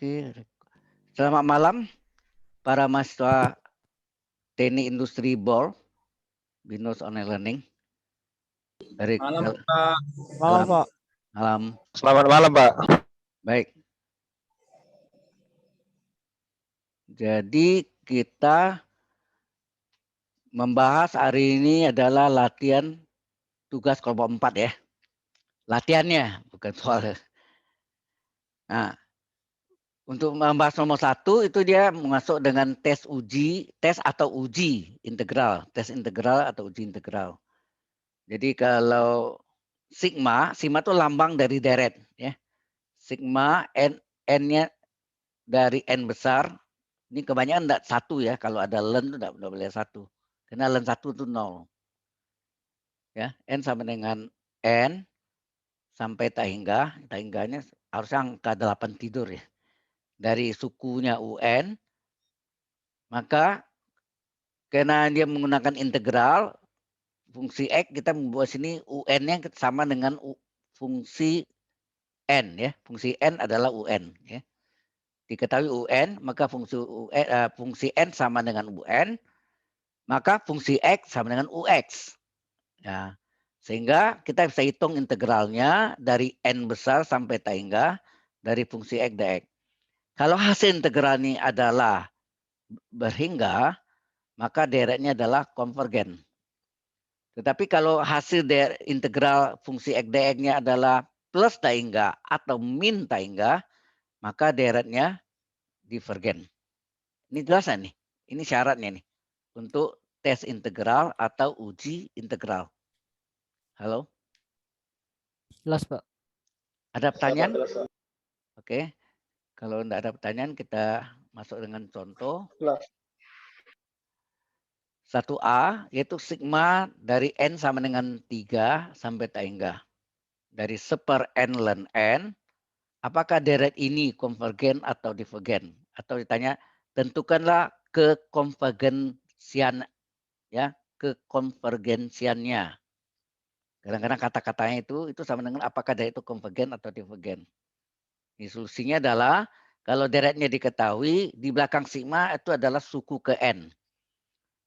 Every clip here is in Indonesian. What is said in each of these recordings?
Oke. Selamat malam para mahasiswa Teknik Industri BOR, Binus Online Learning. Dari Malam, Pak. malam, malam. Selamat malam, Pak. Baik. Jadi kita membahas hari ini adalah latihan tugas kelompok 4 ya. Latihannya, bukan soal. Nah, untuk membahas nomor 1 itu dia masuk dengan tes atau uji integral. Tes integral atau uji integral. Jadi kalau sigma itu lambang dari deret ya. Sigma n-nya dari n besar. Ini kebanyakan enggak 1 ya. Kalau ada len itu enggak boleh 1. Karena len 1 itu 0. Ya, n sama dengan n sampai tak hingganya harusnya angka 8 tidur ya. Dari sukunya UN, maka karena dia menggunakan integral fungsi X, kita membuat sini UN-nya sama dengan fungsi N ya. Fungsi N adalah UN ya. Diketahui UN, maka fungsi N sama dengan UN, maka fungsi X sama dengan UX. Ya. Sehingga kita bisa hitung integralnya dari N besar sampai tak hingga dari fungsi X dx. Kalau hasil integral ini adalah berhingga, maka deretnya adalah konvergen. Tetapi kalau hasil integral fungsi X dx-nya adalah plus tak hingga atau min tak hingga, maka deretnya divergen. Ini jelas nih. Ini syaratnya nih untuk tes integral atau uji integral. Halo? Jelas, Pak. Ada pertanyaan? Oke. Kalau tidak ada pertanyaan, kita masuk dengan contoh. 1A yaitu sigma dari N sama dengan 3 sampai tak hingga. Dari seper N ln N, apakah deret ini konvergen atau divergen? Atau ditanya, tentukanlah kekonvergensian ya, kekonvergensiannya. Kadang-kadang kata-katanya itu sama dengan apakah deret itu konvergen atau divergen. Ini solusinya adalah kalau deretnya diketahui, di belakang sigma itu adalah suku ke N.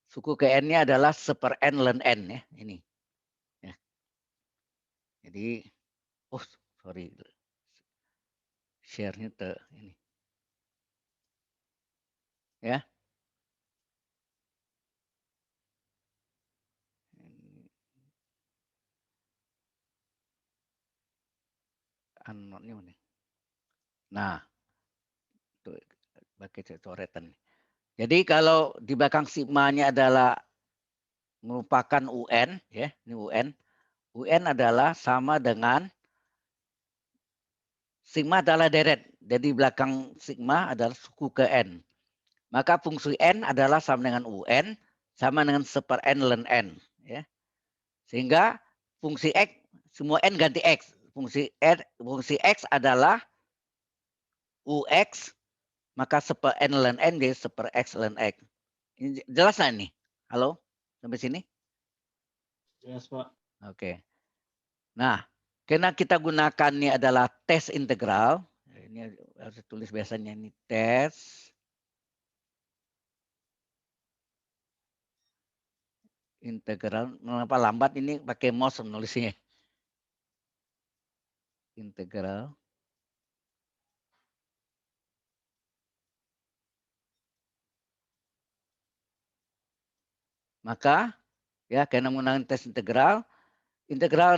Suku ke N-nya adalah seper N ln N ya, ini. Ya. Jadi, sorry. Share-nya ini. Ya. Anotnya mana? Nah, itu pakai coretan. Jadi kalau di belakang sigma-nya adalah merupakan UN, ya, ini UN. UN adalah sama dengan sigma adalah deret. Jadi belakang sigma adalah suku ke N. Maka fungsi N adalah sama dengan UN, sama dengan seper N ln N. Ya. Sehingga fungsi X, semua N ganti X. Fungsi X adalah UX, maka seper N ln N jadi seper X ln X. Ini jelas nggak nih? Halo? Sampai sini? Jelas, Pak. Oke. Nah, karena kita gunakan ini adalah tes integral. Ini harus tulis biasanya ini tes integral. Mengapa lambat ini pakai mouse menulisnya? Integral. Maka ya karena menggunakan tes integral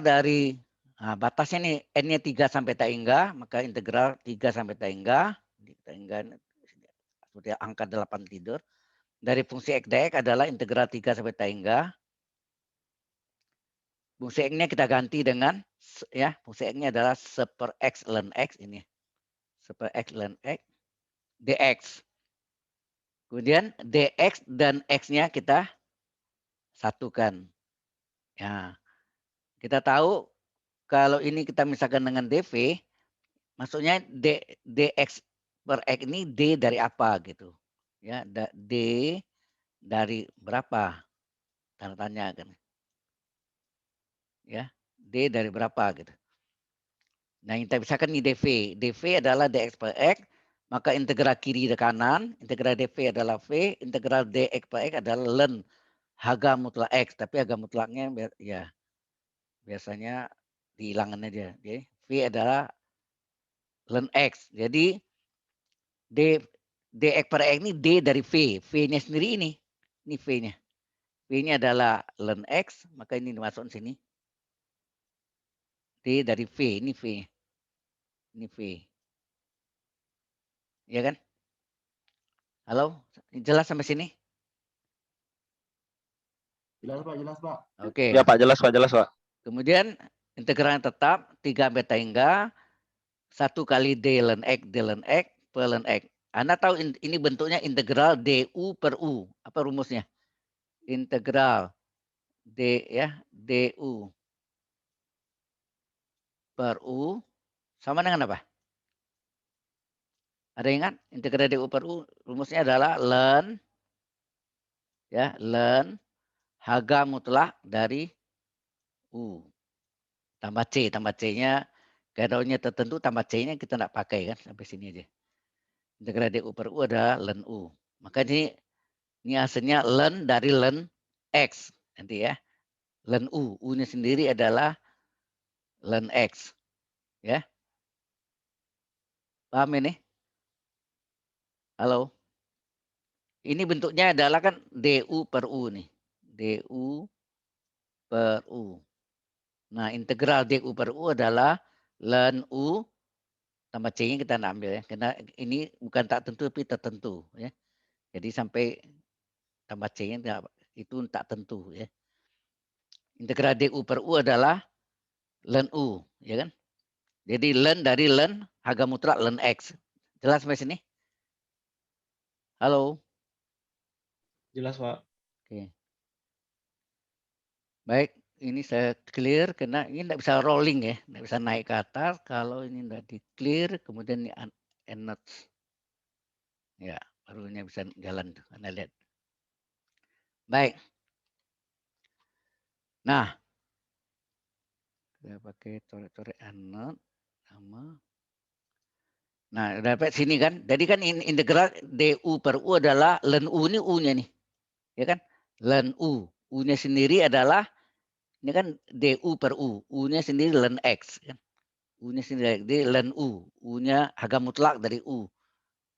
dari batasnya nih n-nya 3 sampai tak hingga, maka integral 3 sampai tak hingga seperti angka 8 tidur. Dari fungsi x dx adalah integral 3 sampai tak hingga. Fungsi x-nya kita ganti dengan ya, fungsi x-nya adalah seper x ln x ini. Seper x ln x dx. Kemudian dx dan x-nya kita satukan. Ya. Kita tahu kalau ini kita misalkan dengan dv, maksudnya dx per x ini d dari apa gitu. Ya, d dari berapa? Tanda tanya kan. Ya, d dari berapa gitu. Nah, kita misalkan ini dv. dv adalah dx per x Maka integral kiri dan kanan, integral dv adalah v, integral dx per x adalah ln harga mutlak x. Tapi harga mutlaknya ya biasanya dihilangkan aja. Jadi v adalah ln x. Jadi dx per x ini d dari v. V-nya sendiri ini. Ini v-nya. V-nya adalah ln x, maka ini dimasukkan sini. D dari v, ini v. Ini v. Ya kan? Halo? Jelas sampai sini? Jelas Pak, jelas Pak. Oke. Ya Pak, jelas Pak, jelas Pak. Kemudian integralnya tetap 3 beta hingga 1 kali d ln x per ln x. Anda tahu ini bentuknya integral du per u. Apa rumusnya? Integral d ya, du per u sama dengan apa? Ada ingat? Integral du per u rumusnya adalah ln ya, ln harga mutlak dari u tambah c-nya gairaunya tertentu tambah c-nya kita tidak pakai kan sampai sini aja. Integral du per u adalah ln u. Maka ini hasilnya ln dari ln x nanti ya. Ln u, u-nya sendiri adalah ln x. Ya. Paham ini? Halo. Ini bentuknya adalah kan du per u nih. Du per u. Nah, integral du per u adalah ln u tambah c-nya kita tidak ambil ya. Karena ini bukan tak tentu tapi tertentu ya. Jadi sampai tambah c-nya itu tak tentu ya. Integral du per u adalah ln u, ya kan? Jadi ln dari ln harga mutlak ln x. Jelas sampai sini? Halo. Jelas Pak. Oke. Baik, ini saya clear karena ini tidak bisa rolling ya, tidak bisa naik ke atas. Kalau ini tidak di clear, kemudian ini not. Ya, barunya bisa jalan tuh. Anda lihat. Baik. Nah, saya pakai coret-coret not sama. Nah, dapat sini kan. Jadi kan integral du per u adalah ln u ini u-nya nih. Ya kan? Ln u. U-nya sendiri adalah ini kan du per u. U-nya sendiri ln x kan. U-nya sendiri jadi ln u. U-nya harga mutlak dari u.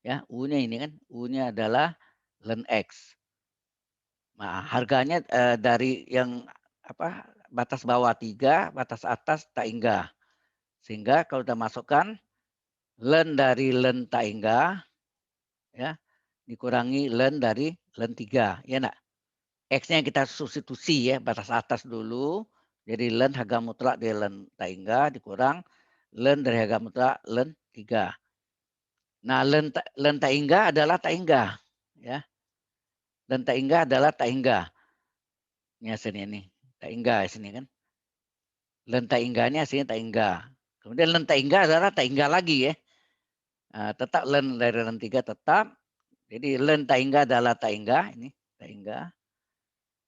Ya, u-nya ini kan. U-nya adalah ln x. Nah, harganya dari yang apa? Batas bawah 3, batas atas tak hingga. Sehingga kalau kita masukkan ln dari ln tak hingga ya dikurangi ln dari ln 3 ya enggak? X-nya kita substitusi ya batas atas dulu. Jadi ln harga mutlak dari ln tak hingga dikurang ln dari harga mutlak ln 3. Nah, ln tak hingga adalah tak hingga ya. Ln tak hingga adalah tak hingga. Ini hasilnya nih, tak hingga sini kan. Ln tak hingga ini hasilnya tak hingga. Kemudian ln tak hingga adalah tak hingga lagi ya. Nah, tetap ln dari ln 3 tetap. Jadi ln tak hingga adalah tak hingga ini, tak hingga.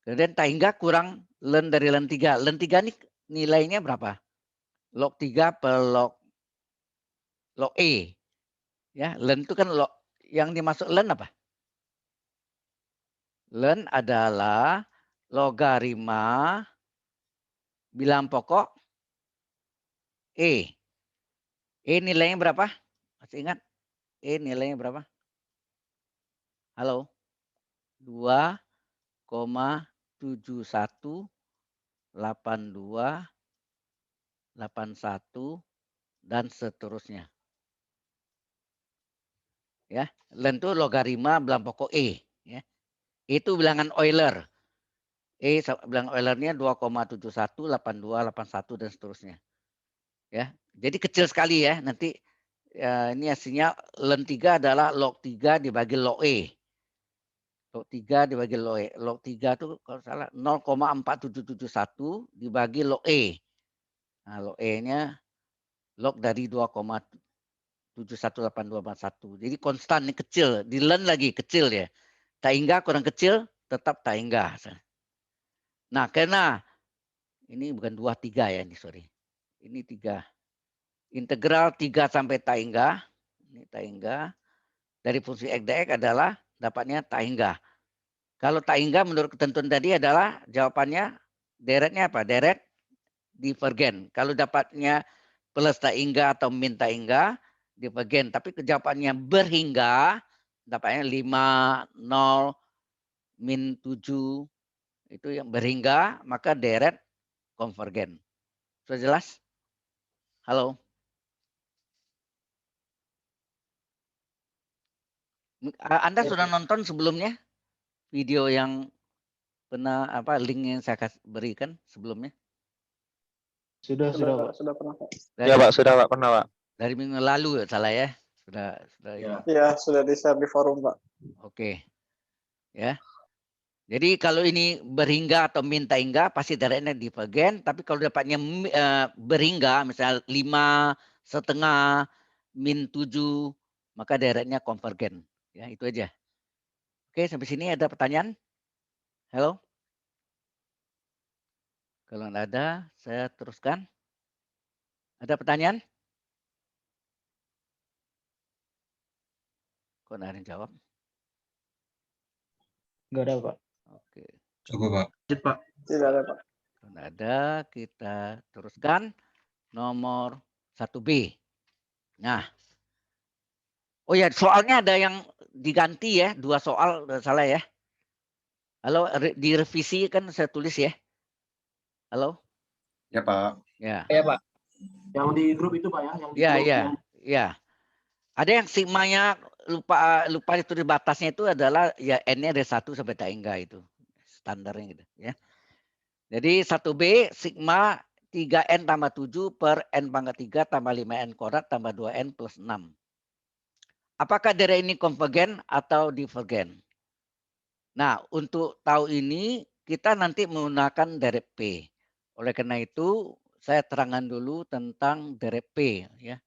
Kemudian tak hingga kurang ln dari ln 3. Ln 3 ini nilainya berapa? Log 3 per log E. Ya, ln itu kan log yang dimasuk ln apa? Ln adalah logarima bilang pokok E. E nilainya berapa? Masih ingat? E nilainya berapa? Halo? 2,7181 dan seterusnya. Ya, ln itu logarima bilang pokok E. Ya. Itu bilangan Euler. Bilangan Eulernya 2,718281 dan seterusnya. Ya, jadi kecil sekali ya. Nanti ya, ini hasilnya ln 3 adalah log 3 dibagi log E. Log 3 dibagi log E. Log 3 itu kalau salah 0,4771 dibagi log E. Nah, log E-nya log dari 2,718281. Jadi konstan ini kecil, di ln lagi kecil ya. Tak hingga kurang kecil tetap tak hingga. Nah, karena ini bukan 2 3 ya ini sorry. Ini 3. Integral 3 sampai tak hingga. Ini tak hingga. dari fungsi X dx adalah dapatnya tak hingga. Kalau tak hingga menurut ketentuan tadi adalah jawabannya deretnya apa? Deret divergen. Kalau dapatnya plus tak hingga atau min tak hingga divergen. Tapi jawabannya berhingga dapatnya 5, 0, min 7 itu yang berhingga maka deret konvergen. Sudah jelas? Halo. Anda sudah nonton sebelumnya video yang pernah link yang saya berikan sebelumnya? Sudah, Pak. Sudah pernah, Pak. Ya, Pak, sudah, Pak. Pernah, Pak. Dari minggu lalu salah ya. Sudah Ya. Iya, sudah di-share di forum, Pak. Oke. Ya. Jadi kalau ini berhingga atau minta hingga pasti deretnya divergen. Tapi kalau dapatnya berhingga, misalnya 5,5, min 7, maka deretnya konvergen. Ya, itu aja. Oke, sampai sini ada pertanyaan? Halo? Kalau tidak ada, saya teruskan. Ada pertanyaan? Kok tidak ada yang jawab? Enggak ada, Pak. Oke. Cukup, Pak. Pak. Tidak ada, Pak. Kalau tidak ada, kita teruskan nomor 1B. Nah, oh ya, soalnya ada yang diganti ya, 2 soal salah ya. Halo, direvisi kan saya tulis ya. Halo? Ya, Pak. Ya. Ya, Pak. Yang di grup itu, Pak, ya? Yang di grup, Ya. Ada yang sigmanya lupa itu di batasnya itu adalah ya n-nya dari 1 sampai tak hingga itu. Standarnya gitu ya. Jadi 1B sigma 3n tambah 7 per n pangkat 3 tambah 5n kuadrat tambah 2n plus 6. Apakah deret ini konvergen atau divergen? Nah, untuk tahu ini kita nanti menggunakan deret P. Oleh karena itu saya terangkan dulu tentang deret P ya.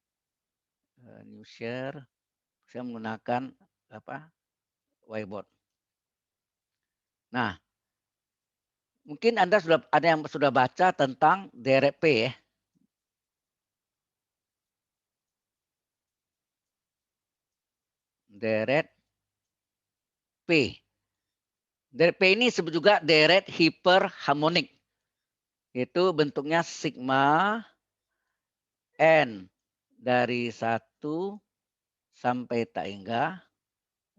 New share, saya menggunakan whiteboard. Nah, mungkin Anda sudah ada yang sudah baca tentang deret P ya. Deret P. Deret P ini disebut juga deret hiperharmonik. Itu bentuknya sigma n dari 1 sampai tak hingga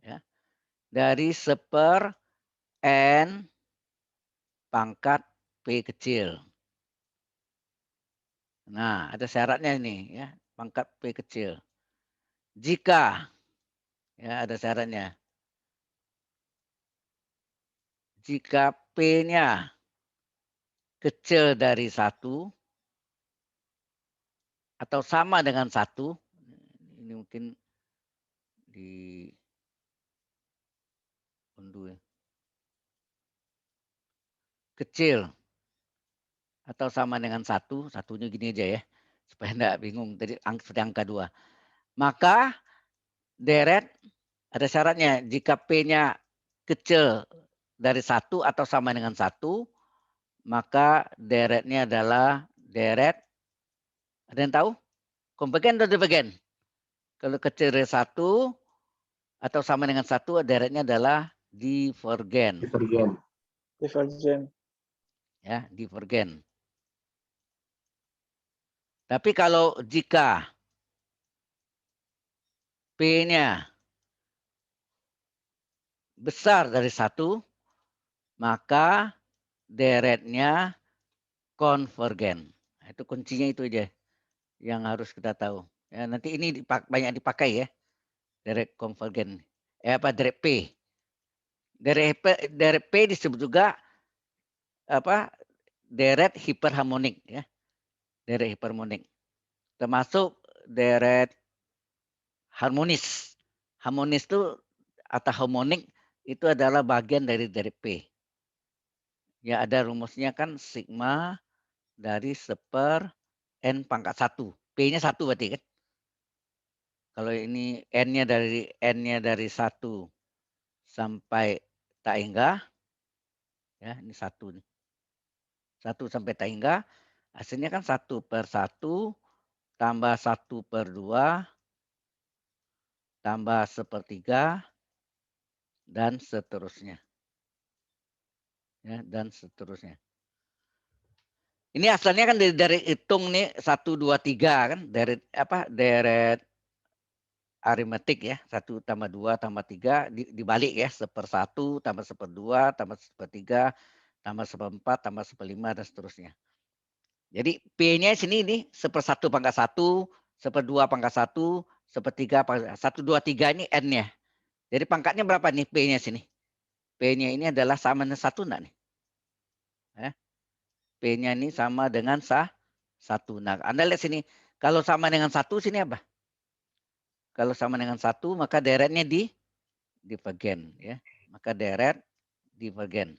ya, dari 1/n pangkat P kecil. Nah, ada syaratnya ini ya, pangkat P kecil. Jika ya ada syaratnya. Jika P-nya kecil dari 1 atau sama dengan 1, ini mungkin di unduh ya. Kecil atau sama dengan 1, satunya gini aja ya, supaya enggak bingung tadi angka 2. Maka deret ada syaratnya, jika P-nya kecil dari 1 atau sama dengan 1, maka deretnya adalah deret, ada yang tahu? Konvergen atau divergen? Kalau kecil dari 1 atau sama dengan 1, deretnya adalah divergen. Divergen. Ya, divergen. Tapi kalau jika P-nya besar dari 1, maka deretnya konvergen. Nah, itu kuncinya itu aja yang harus kita tahu. Ya, nanti ini banyak dipakai ya, deret konvergen. Deret P. Deret P disebut juga deret hiperharmonik ya. Deret hiperharmonik. Termasuk deret harmonis. Harmonis itu atau harmonik itu adalah bagian dari deret P. Ya ada rumusnya kan sigma dari 1/n pangkat 1. P-nya 1 berarti kan. Kalau ini n-nya dari 1 sampai tak hingga. Ya, ini 1 nih. 1 sampai tak hingga. Hasilnya kan 1/1 tambah 1/2 tambah 1/3 dan seterusnya. Ya, dan seterusnya. Ini asalnya kan dari hitung nih 1, 2, 3 kan dari apa deret aritmetik ya 1 tambah 2 tambah 3 dibalik ya 1/1 tambah 1/2 tambah 1/3 tambah 1/4 tambah 1/5 dan seterusnya. Jadi P-nya sini ini 1/1 pangkat 1, 1/2 pangkat 1, 1/3 pangkat 1, 2, 3 ini N-nya. Jadi pangkatnya berapa nih P-nya sini? P-nya ini adalah sama dengan 1 enggak nih? Ya. P-nya ini sama dengan 1. Nah, Anda lihat sini. Kalau sama dengan 1 sini apa? Kalau sama dengan 1 maka deretnya divergen ya. Maka deret divergen.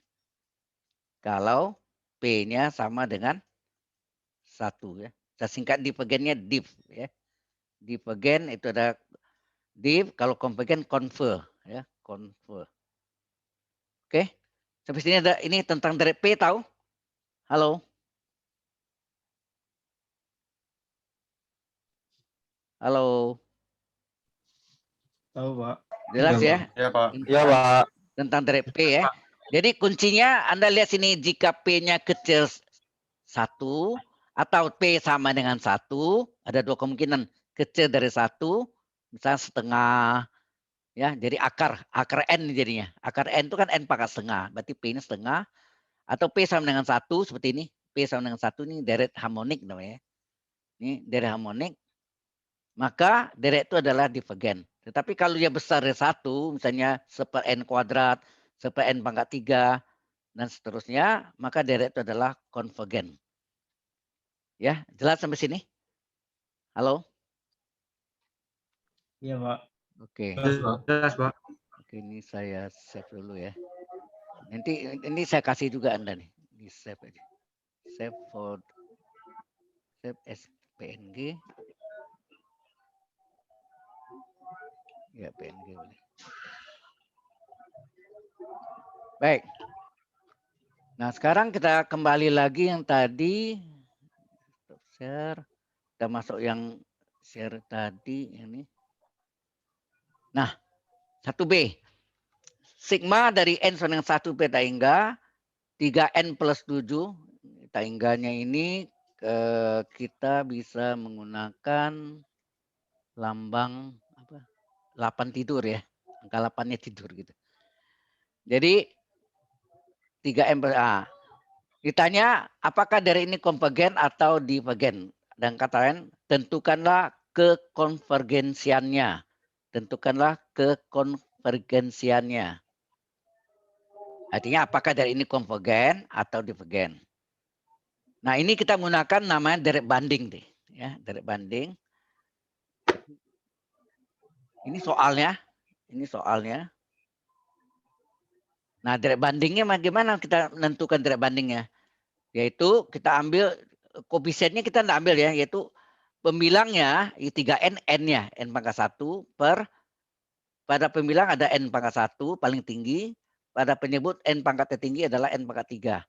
Kalau P-nya sama dengan 1 ya. Saya singkat divergennya div ya. Divergen itu ada div, kalau konvergen conver ya, conver. Oke. Sampai sini ada ini tentang deret P tahu? Halo. Halo. Tahu, Pak. Jelas ya? Ya, Pak. Iya, Pak. Tentang deret P ya. Jadi kuncinya Anda lihat sini jika P-nya kecil 1 atau P sama dengan 1, ada 2 kemungkinan. Kecil dari 1, misalnya setengah ya, jadi akar N jadinya. Akar N itu kan N pangkat setengah, berarti P-nya setengah atau P sama dengan 1 seperti ini. P sama dengan 1 ini deret harmonik namanya. Ini deret harmonik. Maka deret itu adalah divergen. Tetapi kalau dia besar dari 1, misalnya 1/n kuadrat, 1/n pangkat 3, dan seterusnya, maka deret itu adalah konvergen. Ya, jelas sampai sini? Halo? Iya, Pak. Oke. Jelas, Pak. Oke, ini saya save dulu ya. Nanti ini saya kasih juga Anda nih. Di save aja. Save as PNG. Ya, PNG boleh. Baik. Nah, sekarang kita kembali lagi yang tadi. Stop share. Kita masuk yang share tadi ini. Nah, 1B. Sigma dari N sama dengan 1 beta hingga 3N plus 7. Taingganya ini kita bisa menggunakan lambang apa? 8 tidur ya. Angka 8-nya tidur gitu. Jadi 3M plus A. Ditanya apakah dari ini konvergen atau divergen? Dan kata lain, tentukanlah kekonvergensiannya. Tentukanlah kekonvergensiannya. Artinya apakah dari ini konvergen atau divergen? Nah, ini kita menggunakan namanya deret banding deh, ya, deret banding. Ini soalnya, Nah, deret bandingnya bagaimana kita menentukan deret bandingnya? Yaitu kita ambil koefisiennya kita tidak ambil ya, yaitu pembilangnya 3N, N-nya, N pangkat 1 per pada pembilang ada N pangkat 1 paling tinggi, pada penyebut N pangkat tertinggi adalah N pangkat 3.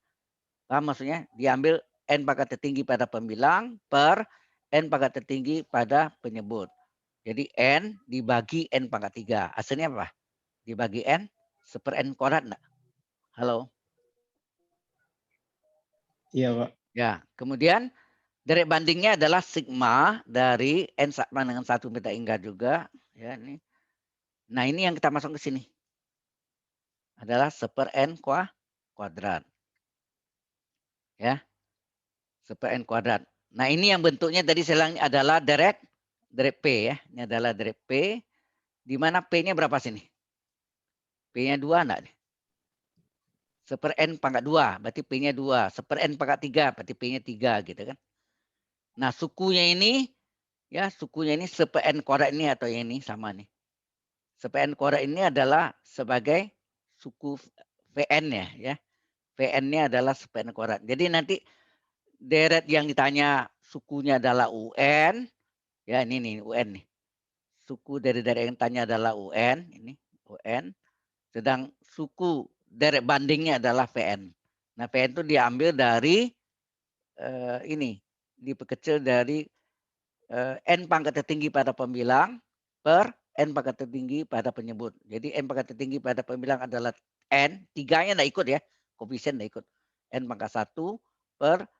Paham maksudnya? Diambil N pangkat tertinggi pada pembilang per N pangkat tertinggi pada penyebut. Jadi N dibagi N pangkat 3. Hasilnya apa? Dibagi N 1/N kuadrat enggak? Halo? Iya, Pak. Ya, kemudian deret bandingnya adalah sigma dari N sama dengan 1 beta hingga juga. Ya, ini. Nah, ini yang kita masuk ke sini. Adalah 1/N kuadrat. Ya. 1/N kuadrat. Nah, ini yang bentuknya tadi saya bilang adalah deret P ya. Ini adalah deret P. Di mana P-nya berapa sini? P-nya 2 enggak nih? 1/N pangkat 2, berarti P-nya 2. 1/N pangkat 3, berarti P-nya 3 gitu kan. Nah, sukunya ini ya, sukunya ini 1/N kuadrat ini atau yang ini sama nih. 1/N kuadrat ini adalah sebagai suku Vn-nya ya. Vn-nya adalah 1/N kuadrat. Jadi nanti deret yang ditanya sukunya adalah UN. Ya, ini nih UN nih. Suku dari deret yang tanya adalah UN, ini UN. Sedang suku deret bandingnya adalah Vn. Nah, Vn itu diambil dari ini, diperkecil dari N pangkat tertinggi pada pembilang per n pangkat tertinggi pada penyebut. Jadi n pangkat tertinggi pada pembilang adalah n, tiganya enggak ikut ya, koefisien enggak ikut. N pangkat 1 per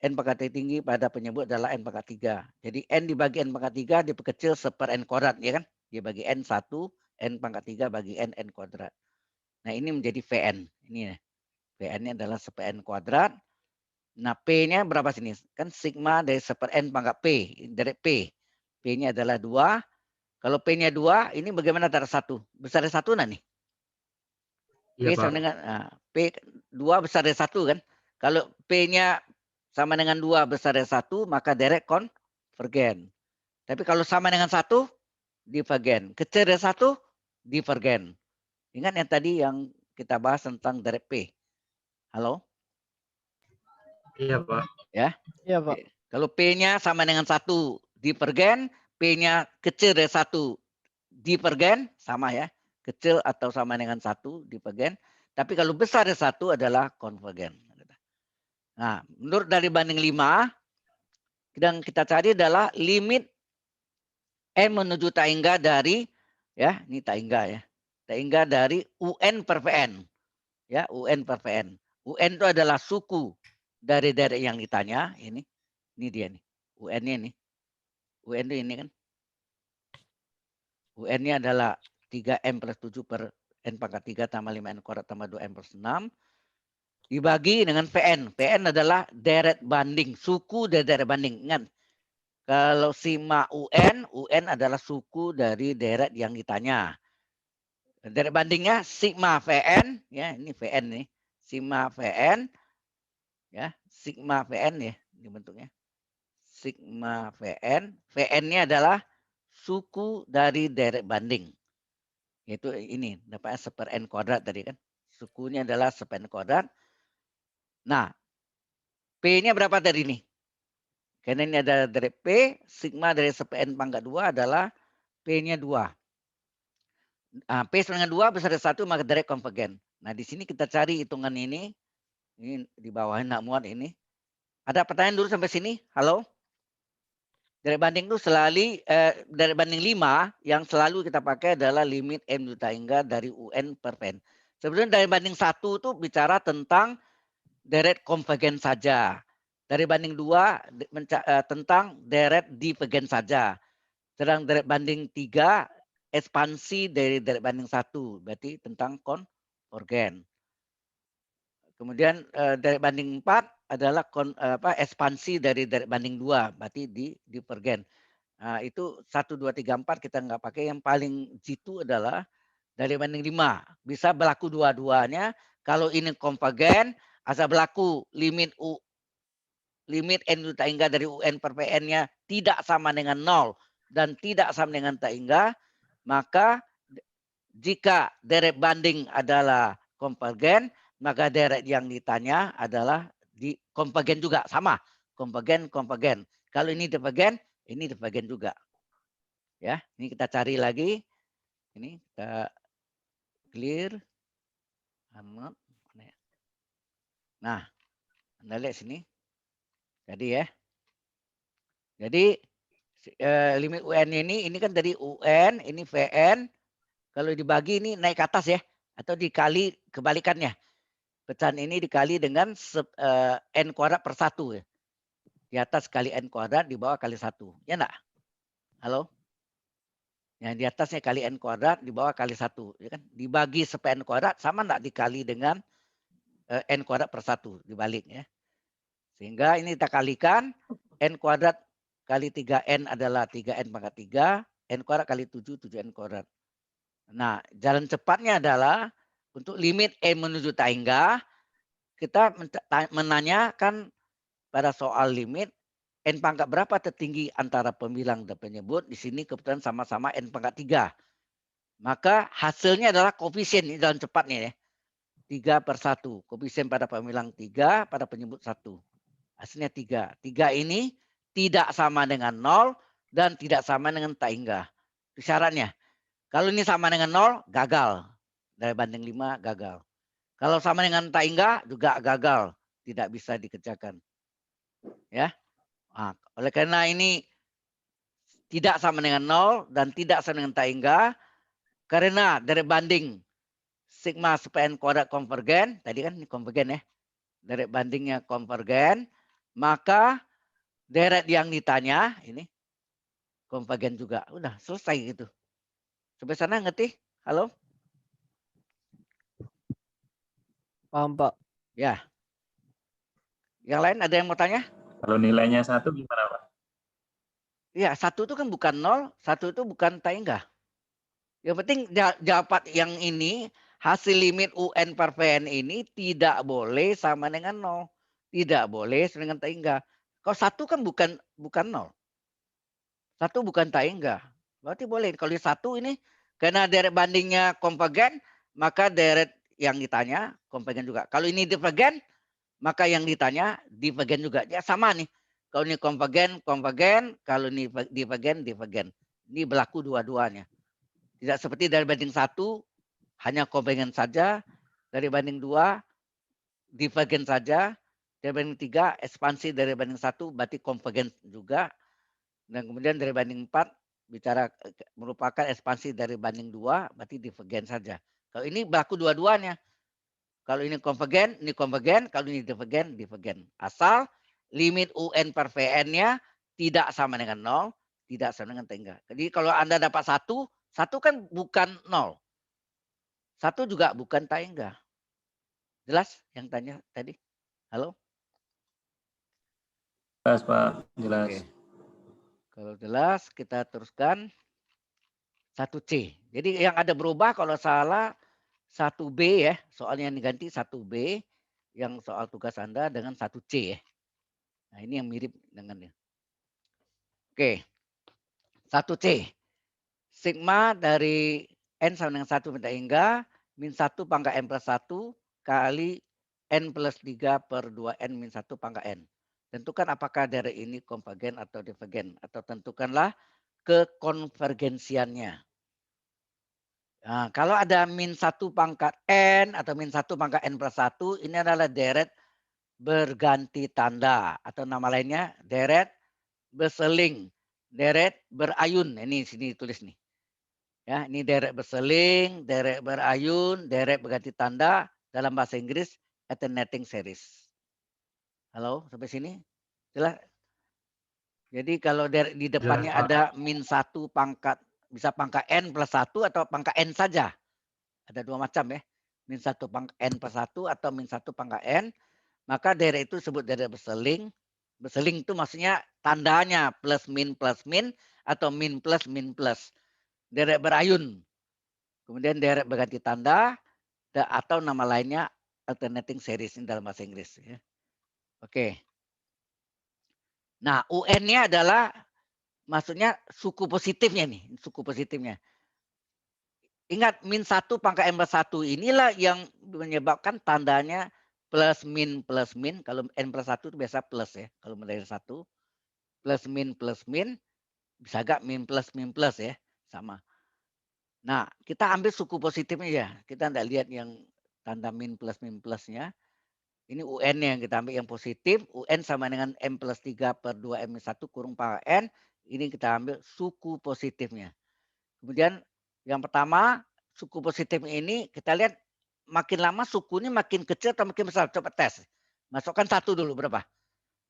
n pangkat tertinggi pada penyebut adalah n pangkat 3. Jadi n dibagi n pangkat 3 diperkecil seper n kuadrat ya kan. Dia bagi n 1, n pangkat 3 bagi n kuadrat. Nah ini menjadi Vn. Ini ya. Vn-nya adalah seper n kuadrat. Nah P-nya berapa sini? Kan sigma dari seper n pangkat P. Dari P. P-nya adalah 2. Kalau P-nya 2, ini bagaimana antara 1? Besar dari 1 nah nih. P Iya, sama Pak. dengan P 2 besar dari 1 kan. Kalau P-nya sama dengan 2 besar dari 1, maka direct konvergen. Tapi kalau sama dengan 1, divergen. Kecil dari 1, divergen. Ingat yang tadi yang kita bahas tentang direct P. Halo? Iya, Pak. Ya. Iya, Pak. Kalau P-nya sama dengan 1, divergen. P-nya kecil dari 1, divergen. Sama ya. Kecil atau sama dengan 1, divergen. Tapi kalau besar dari 1 adalah konvergen. Nah, menurut dari banding 5, yang kita cari adalah limit n menuju taingga dari, ya ini taingga ya. Taingga dari UN per Vn. Ya, UN per Vn. UN itu adalah suku dari yang ditanya. Ini dia nih. UN-nya nih. UN itu ini kan. UN-nya adalah 3M plus 7 per N pangkat 3 tambah 5N kuadrat tambah 2M plus 6. Dibagi dengan Vn. Vn adalah deret banding. Suku dari deret banding. Ingat. Kalau sigma UN, UN adalah suku dari deret yang ditanya. Deret bandingnya sigma Vn. Ya, ini Vn nih. Sigma Vn. Ya, sigma Vn ya. Ini bentuknya. Sigma Vn. Vn-nya adalah suku dari deret banding. Yaitu ini, dapatnya seper n kuadrat tadi kan. Sukunya adalah seper n kuadrat. Nah, P-nya berapa tadi nih? Karena ini ada deret P, sigma dari seper n pangkat 2 adalah P-nya 2. Nah, P sama dengan 2 besar dari 1 maka direct konvergen. Nah, di sini kita cari hitungan ini. Ini di bawahnya nak muat ini. Ada pertanyaan dulu sampai sini? Halo? Dari banding itu selalu dari banding 5 yang selalu kita pakai adalah limit M juta hingga dari UN per Vn. Sebenarnya dari banding 1 itu bicara tentang deret konvergen saja. Dari banding 2 tentang deret divergen saja. Sedang deret banding 3 ekspansi dari deret banding 1 berarti tentang konvergen. Kemudian deret banding 4 adalah ekspansi dari deret banding 2 berarti divergen. Nah, itu 1, 2, 3, 4 kita nggak pakai. Yang paling jitu adalah dari banding 5. Bisa berlaku dua-duanya. Kalau ini konvergen, asal berlaku limit n juta hingga dari UN per Pn-nya tidak sama dengan 0 dan tidak sama dengan taingga, maka jika deret banding adalah konvergen, maka deret yang ditanya adalah di konvergen juga, sama. Konvergen. Kalau ini divergen, ini divergen juga. Ya, ini kita cari lagi. Ini kita clear. Nah, Anda lihat sini. Jadi ya. Jadi limit UN ini kan dari UN, ini Vn. Kalau dibagi ini naik ke atas ya. Atau dikali kebalikannya. Pecahan ini dikali dengan N kuadrat per 1 ya. Di atas kali N kuadrat, di bawah kali 1. Ya enggak? Halo? Yang di atasnya kali N kuadrat, di bawah kali 1. Ya kan? Dibagi seper N kuadrat, sama enggak dikali dengan N kuadrat per 1. Dibalik ya. Sehingga ini kita kalikan. N kuadrat kali 3N adalah 3N pangkat 3. N kuadrat kali 7, 7N kuadrat. Nah, jalan cepatnya adalah untuk limit N menuju taingga, kita menanyakan pada soal limit N pangkat berapa tertinggi antara pembilang dan penyebut. Di sini kebetulan sama-sama N pangkat 3. Maka hasilnya adalah koefisien, ini jalan cepatnya ya. 3 per 1. Koefisien pada pembilang 3, pada penyebut 1. Hasilnya 3. 3 ini tidak sama dengan 0 dan tidak sama dengan taingga. Itu syaratnya. Kalau ini sama dengan 0, gagal. Dari banding 5, gagal. Kalau sama dengan taingga, juga gagal. Tidak bisa dikerjakan. Ya. Nah, oleh karena ini tidak sama dengan 0 dan tidak sama dengan tak hingga karena deret banding sigma super n kuadrat konvergen, tadi kan ini konvergen ya, deret bandingnya konvergen, maka deret yang ditanya ini konvergen juga. Udah selesai gitu. Sampai sana ngerti? Halo? Paham, Pak. Ya. Yang lain ada yang mau tanya? Kalau nilainya 1 gimana, Pak? Ya, 1 itu kan bukan 0, 1 itu bukan tak hingga. Yang penting dapat yang ini, hasil limit UN per Vn ini tidak boleh sama dengan 0. Tidak boleh sama dengan tak hingga. Kalau 1 kan bukan 0. 1 bukan tak hingga. Berarti boleh. Kalau 1 ini karena deret bandingnya konvergen, maka deret yang ditanya konvergen juga. Kalau ini divergen, maka yang ditanya divergen juga. Ya sama nih. Kalau ini konvergen, konvergen. Kalau ini divergen, divergen. Ini berlaku dua-duanya. Tidak seperti dari banding 1 hanya konvergen saja, dari banding 2 divergen saja, dari banding 3 ekspansi dari banding 1 berarti konvergen juga. Dan kemudian dari banding 4 bicara merupakan ekspansi dari banding 2 berarti divergen saja. Kalau ini berlaku dua-duanya. Kalau ini konvergen, kalau ini divergen, divergen. Asal limit UN per Vn-nya tidak sama dengan 0, tidak sama dengan tak hingga. Jadi kalau Anda dapat 1 kan bukan 0. 1 juga bukan tak hingga. Jelas yang tanya tadi? Halo? Jelas, Pak. Jelas. Oke. Kalau jelas kita teruskan 1C. Jadi yang ada berubah kalau salah 1B ya. Soalnya yang diganti 1B. Yang soal tugas Anda dengan 1C ya. Nah ini yang mirip dengannya. Oke. 1C. Sigma dari N sama dengan 1 minta hingga min 1 pangkat N plus 1 kali N plus 3 per 2N min 1 pangkat N. Tentukan apakah deret ini konvergen atau divergen. Atau tentukanlah kekonvergensiannya. Nah, kalau ada min 1 pangkat N atau min 1 pangkat N plus 1, ini adalah deret berganti tanda. Atau nama lainnya deret berseling, deret berayun. Ini sini tulis nih. Ya, ini deret berseling, deret berayun, deret berganti tanda dalam bahasa Inggris alternating series. Halo, sampai sini? Jelas? Jadi kalau di depannya Jelas, Pak. ada min 1 pangkat, bisa pangkat N plus 1 atau pangkat N saja. Ada dua macam ya. Min 1 pangkat N plus 1 atau min 1 pangkat N. Maka deret itu disebut deret berseling. Berseling itu maksudnya tandanya plus min atau min plus. Deret berayun. Kemudian deret berganti tanda atau nama lainnya alternating series ini dalam bahasa Inggris. Ya. Oke. Nah, UN-nya adalah maksudnya suku positifnya nih, suku positifnya. Ingat min 1 pangkat N plus 1 inilah yang menyebabkan tandanya plus min. Kalau N plus 1 itu biasa plus ya. Kalau mulai dari 1 plus min bisa gak min plus ya, sama. Nah, kita ambil suku positifnya ya. Kita tidak lihat yang tanda min plusnya. Ini UN-nya yang kita ambil yang positif. UN sama dengan M plus 3 per 2 M 1 kurung pangkat N. Ini kita ambil suku positifnya. Kemudian yang pertama, suku positif ini kita lihat makin lama sukunya makin kecil atau makin besar. Coba tes. Masukkan 1 dulu berapa?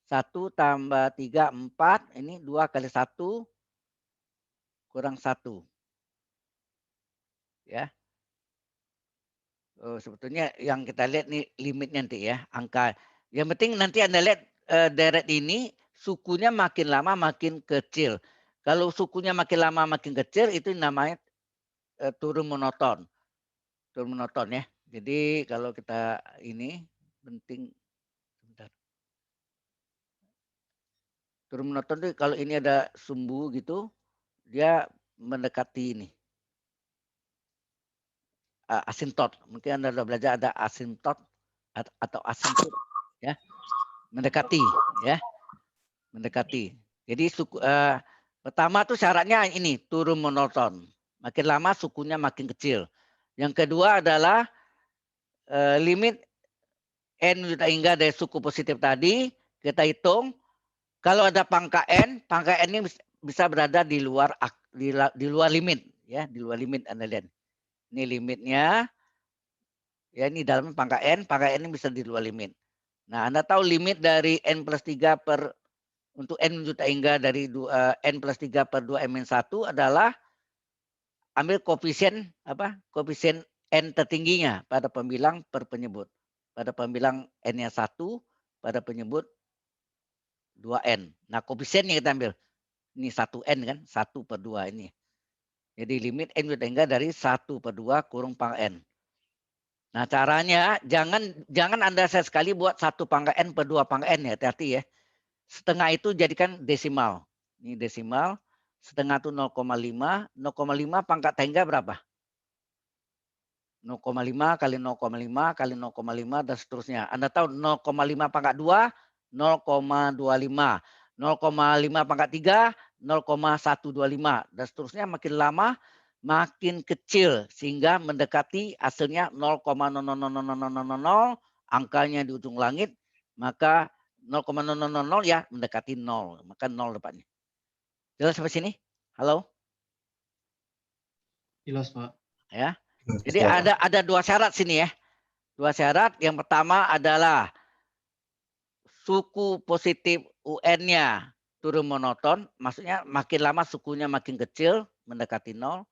1 tambah 3, 4. Ini 2 kali 1 kurang 1. Ya. Oh, sebetulnya yang kita lihat nih limitnya nanti ya. Angka. Yang penting nanti Anda lihat deret ini sukunya makin lama makin kecil. Kalau sukunya makin lama makin kecil itu namanya turun monoton. Turun monoton ya. Jadi kalau kita ini penting sebentar. Turun monoton itu kalau ini ada sumbu gitu dia mendekati ini. Asintot. Mungkin Anda sudah belajar ada asintot atau asintot ya. Mendekati ya. Mendekati. Jadi pertama tuh syaratnya ini turun monoton. Makin lama sukunya makin kecil. Yang kedua adalah limit N hingga dari suku positif tadi kita hitung. Kalau ada pangkat N ini bisa berada di luar di luar limit ya, di luar limit Anda lihat. Ini limitnya ya, ini dalam pangkat n ini bisa di luar limit. Nah, Anda tahu limit dari n plus 3 per untuk n menuju tak hingga dari n plus 3 per 2 n 1 adalah ambil koefisien apa? Koefisien n tertingginya pada pembilang per penyebut. Pada pembilang n-nya 1, pada penyebut 2n. Nah, koefisiennya kita ambil. Ini 1n kan, 1 per 2 ini. Jadi limit n menuju tak hingga dari 1 per 2 kurung pangkat n. Nah, caranya jangan Anda sekali buat 1 pangkat n per 2 pangkat n ya, hati-hati ya. Setengah itu jadikan desimal. Ini desimal, setengah itu 0,5, 0,5 pangkat tangga berapa? 0,5 kali 0,5 kali 0,5 dan seterusnya. Anda tahu 0,5 pangkat 2, 0,25. 0,5 pangkat 3, 0,125. Dan seterusnya makin lama makin kecil sehingga mendekati hasilnya 0,00000, angkanya di ujung langit, maka 0,000 ya mendekati 0, maka 0 depannya. Jelas sampai sini? Halo? Jelas, Pak. Ya. Jadi ada 2 syarat sini ya. 2 syarat. Yang pertama adalah suku positif UN-nya turun monoton, maksudnya makin lama sukunya makin kecil mendekati 0.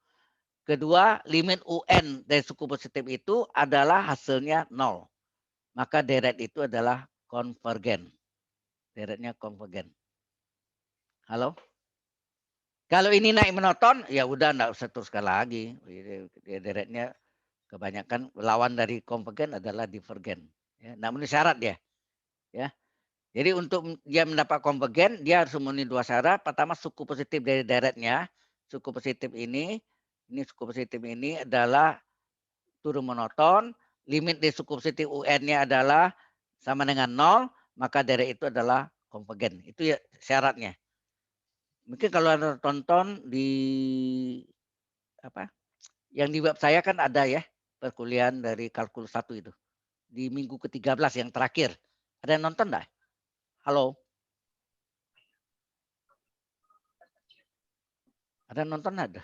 Kedua, limit UN dari suku positif itu adalah hasilnya 0. Maka deret itu adalah konvergen. Deretnya konvergen. Halo? Kalau ini naik monoton, ya udah enggak usah teruskan lagi. Deretnya kebanyakan lawan dari konvergen adalah divergen. Ya, namun syarat dia. Ya. Jadi untuk dia mendapat konvergen, dia harus memenuhi 2 syarat. Pertama, suku positif dari deretnya. Suku positif ini suku positif ini adalah turun monoton. Limit di suku positif UN-nya adalah sama dengan 0, maka deret itu adalah konvergen. Itu ya syaratnya. Mungkin kalau Anda tonton di apa? Yang di web saya kan ada ya, perkuliahan dari kalkulus 1 itu. Di minggu ke-13 yang terakhir. Ada yang nonton enggak? Halo? Ada yang nonton ada?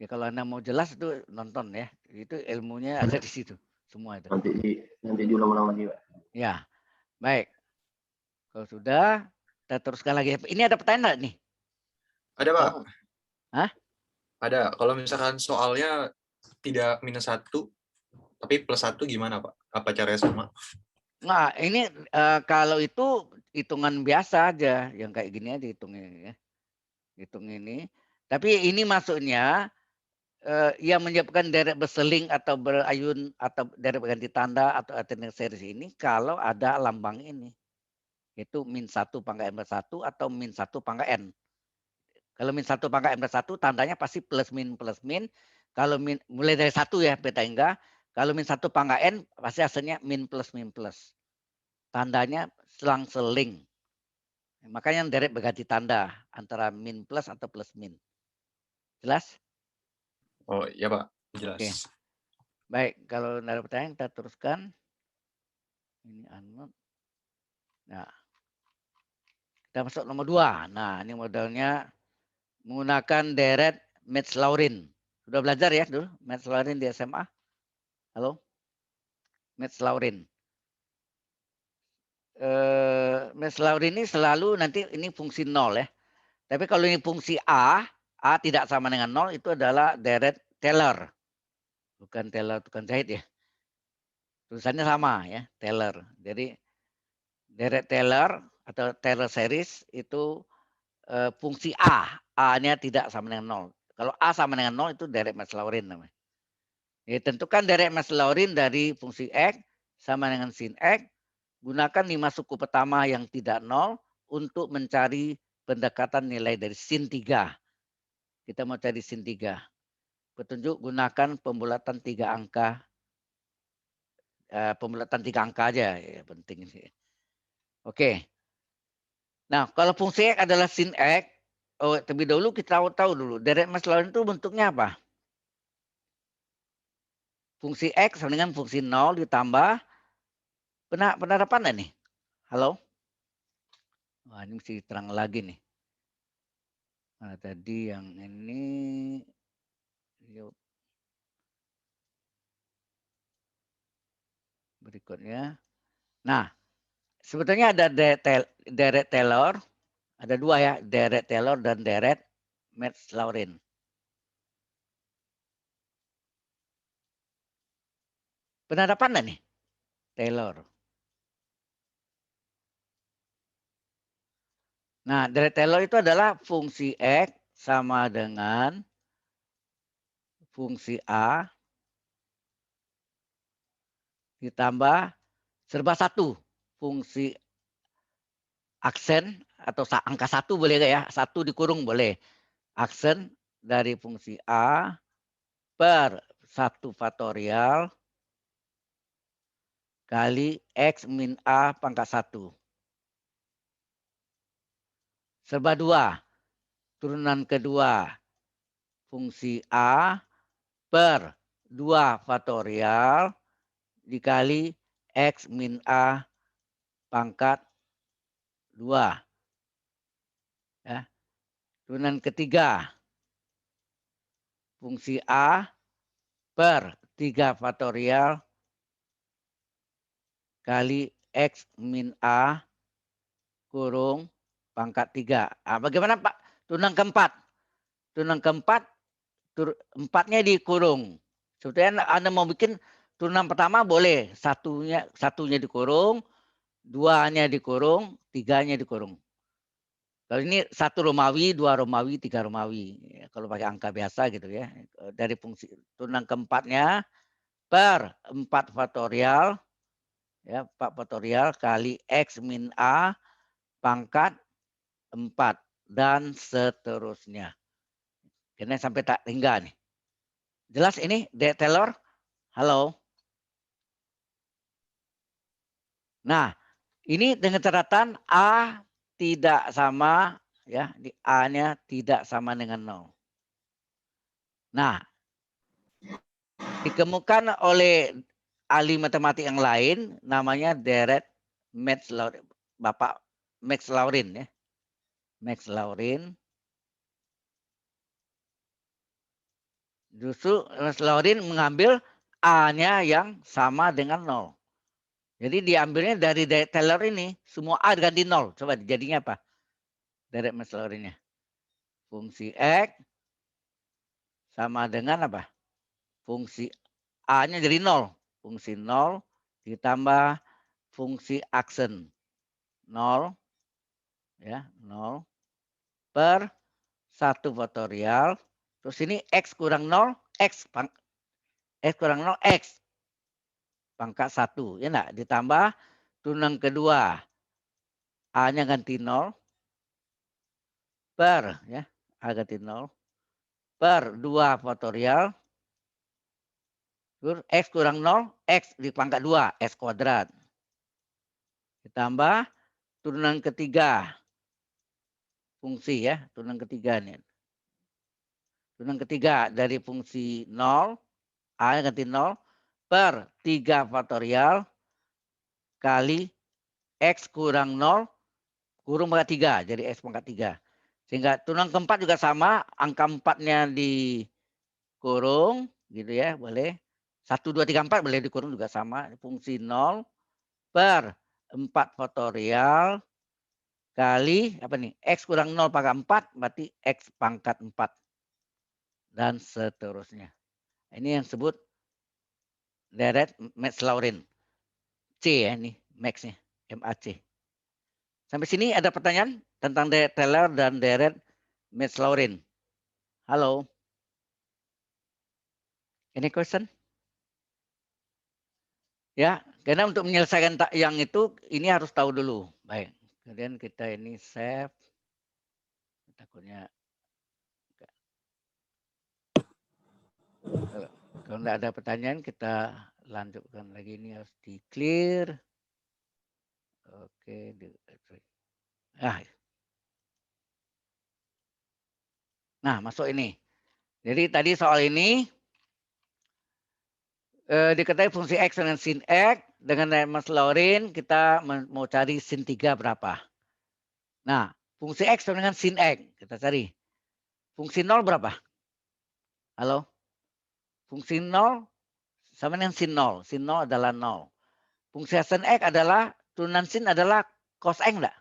Ya kalau Anda mau jelas itu nonton ya. Itu ilmunya ada di situ semua itu. Nanti diulang-ulang lagi, Pak. Ya. Baik. Kalau sudah, kita teruskan lagi. Ini ada pertanyaan enggak nih? Ada, Pak. Hah? Ada. Kalau misalkan soalnya tidak -1, tapi +1 gimana, Pak? Apa caranya sama? Nah, ini kalau itu hitungan biasa aja. Yang kayak gini aja hitungnya ya. Hitung ini. Tapi ini maksudnya yang menyebabkan deret berseling atau berayun atau deret berganti tanda atau alternate series ini kalau ada lambang ini. Itu -1 pangkat n + 1 atau -1 pangkat n. Kalau -1 pangkat n + 1 tandanya pasti plus min. Kalau mulai dari 1 ya beta hingga. Kalau -1 pangkat n pasti hasilnya min plus. Tandanya selang-seling. Makanya deret berganti tanda antara min plus atau plus min. Jelas? Oh iya, Pak. Jelas. Oke. Baik, kalau ada pertanyaan kita teruskan. Ini unmute. Nah, kita masuk nomor 2. Nah, ini modelnya menggunakan deret Metz-Laurin. Sudah belajar ya dulu Metz-Laurin di SMA? Halo? Metz-Laurin. Metz-Laurin ini selalu nanti ini fungsi 0 ya. Tapi kalau ini fungsi A tidak sama dengan 0 itu adalah deret Taylor. Bukan Taylor tukang jahit ya. Tulisannya sama ya, Taylor. Jadi deret Taylor atau Taylor series itu fungsi A-nya tidak sama dengan 0. Kalau A sama dengan 0 itu deret Metz-Laurin namanya. Ya, tentukan deret Metz-Laurin dari fungsi X sama dengan sin X. Gunakan 5 suku pertama yang tidak 0 untuk mencari pendekatan nilai dari sin 3. Kita mau cari sin 3. Petunjuk gunakan pembulatan 3 angka. Pembulatan 3 angka aja ya, penting sih. Oke. Nah, kalau fungsi X adalah sin X, terlebih dahulu kita tahu dulu deret Metz-Laurin itu bentuknya apa? Fungsi X sama dengan fungsi 0 ditambah pernah dapat enggak nih? Halo? Wah, ini mesti terang lagi nih. Nah, tadi yang ini yuk. Berikutnya. Nah, sebetulnya ada deret Taylor, ada dua ya, deret Taylor dan deret Metz-Laurin. Pernah dapat nggak nih? Taylor. Nah, deret Taylor itu adalah fungsi X sama dengan fungsi A ditambah serba satu fungsi aksen atau angka satu boleh nggak ya? Satu dikurung boleh. Aksen dari fungsi A per 1 faktorial kali X min A pangkat 1. Serba 2. Turunan kedua fungsi A per 2 faktorial dikali X min A pangkat 2. Ya. Turunan ketiga fungsi A per 3 faktorial kali X min A kurung pangkat 3. Nah, bagaimana Pak? Turunan keempat. Turunan keempat, empatnya dikurung. Sebetulnya Anda mau bikin turunan pertama boleh. Satunya dikurung, duanya dikurung, tiganya dikurung. Kalau ini 1 Romawi, 2 Romawi, 3 Romawi. Ya, kalau pakai angka biasa gitu ya. Dari fungsi turunan keempatnya per 4 faktorial. Ya, 4 faktorial kali X min A pangkat 4 dan seterusnya. Ini sampai tak hingga nih. Jelas ini, Dek Taylor? Halo. Nah, ini dengan catatan A tidak sama, ya, di A-nya tidak sama dengan 0. Nah, dikemukakan oleh ahli matematik yang lain, namanya deret Metz-Laurin, Bapak Metz-Laurin ya. Metz-Laurin. Justru Metz-Laurin mengambil A-nya yang sama dengan 0. Jadi diambilnya dari deret Taylor ini, semua A diganti 0. Coba jadinya apa? Deret Metz-Laurinnya. Fungsi X sama dengan apa? Fungsi A-nya jadi 0. Fungsi 0 ditambah fungsi aksen 0. Ya, 0 per 1 faktorial. Terus ini X kurang 0, X kurang 0, X pangkat 1. Ya enggak? Ditambah turunan kedua. A-nya ganti 0 per ya, A ganti 0 per 2 faktorial. Terus X kurang 0, X di pangkat 2, X kuadrat. Ditambah turunan ketiga. Fungsi ya, turunan ketiga nih. Turunan ketiga dari fungsi 0, A ganti 0 per 3 faktorial kali X kurang 0 kurung pangkat 3. Jadi X pangkat 3. Sehingga turunan keempat juga sama. Angka 4-nya dikurung. Gitu ya, boleh. 1, 2, 3, 4 boleh dikurung juga sama. Fungsi 0 per 4 faktorial kali apa nih? X kurang 0 pangkat 4 berarti X pangkat 4. Dan seterusnya. Ini yang disebut deret Metz-Laurin. C ya ini max-nya, MAC. Sampai sini ada pertanyaan tentang deret Taylor dan deret Metz-Laurin. Halo. Any question? Ya, karena untuk menyelesaikan yang itu ini harus tahu dulu. Baik. Kemudian kita ini save. Takutnya kalau tidak ada pertanyaan kita lanjutkan lagi, ini harus di clear. Oke, nah, masuk ini. Jadi tadi soal ini diketahui fungsi X dengan sin X dengan Metz-Laurin kita mau cari sin 3 berapa. Nah, fungsi X dengan sin X kita cari. Fungsi 0 berapa? Halo? Fungsi 0 sama dengan sin 0. Sin 0 adalah 0. Fungsi aksen X adalah, turunan sin adalah cos X enggak?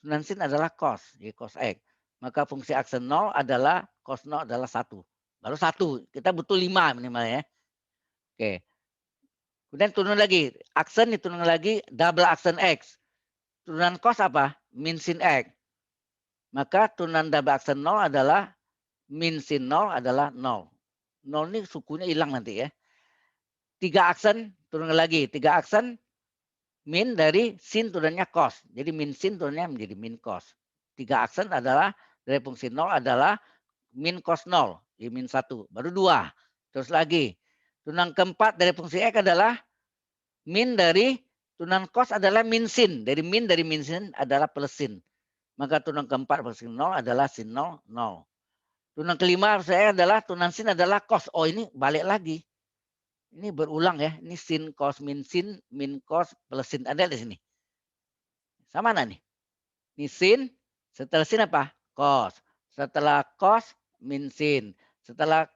Turunan sin adalah cos. Jadi cos X. Maka fungsi aksen 0 adalah cos 0 adalah 1. Baru 1. Kita butuh 5 minimal ya. Oke. Kemudian turun lagi. Aksen diturun lagi double aksen X. Turunan cos apa? Min sin X. Maka turunan double aksen 0 adalah min sin 0 adalah 0. 0 ini sukunya hilang nanti ya. 3 aksen turun lagi. 3 aksen min dari sin turunnya cos. Jadi min sin turunnya menjadi min cos. 3 aksen adalah dari fungsi 0 adalah min cos 0. Jadi min 1. Baru 2. Terus lagi. Turunan keempat dari fungsi X adalah min dari turunan cos adalah min sin. Dari min sin adalah plus sin. Maka turunan keempat fungsi 0 adalah sin 0, 0. Turunan kelima saya adalah turunan sin adalah cos. Oh ini balik lagi. Ini berulang ya. Ini sin cos min cos plus sin. Ada di sini. Sama mana nih? Ini sin. Setelah sin apa? Cos. Setelah cos min sin. Setelah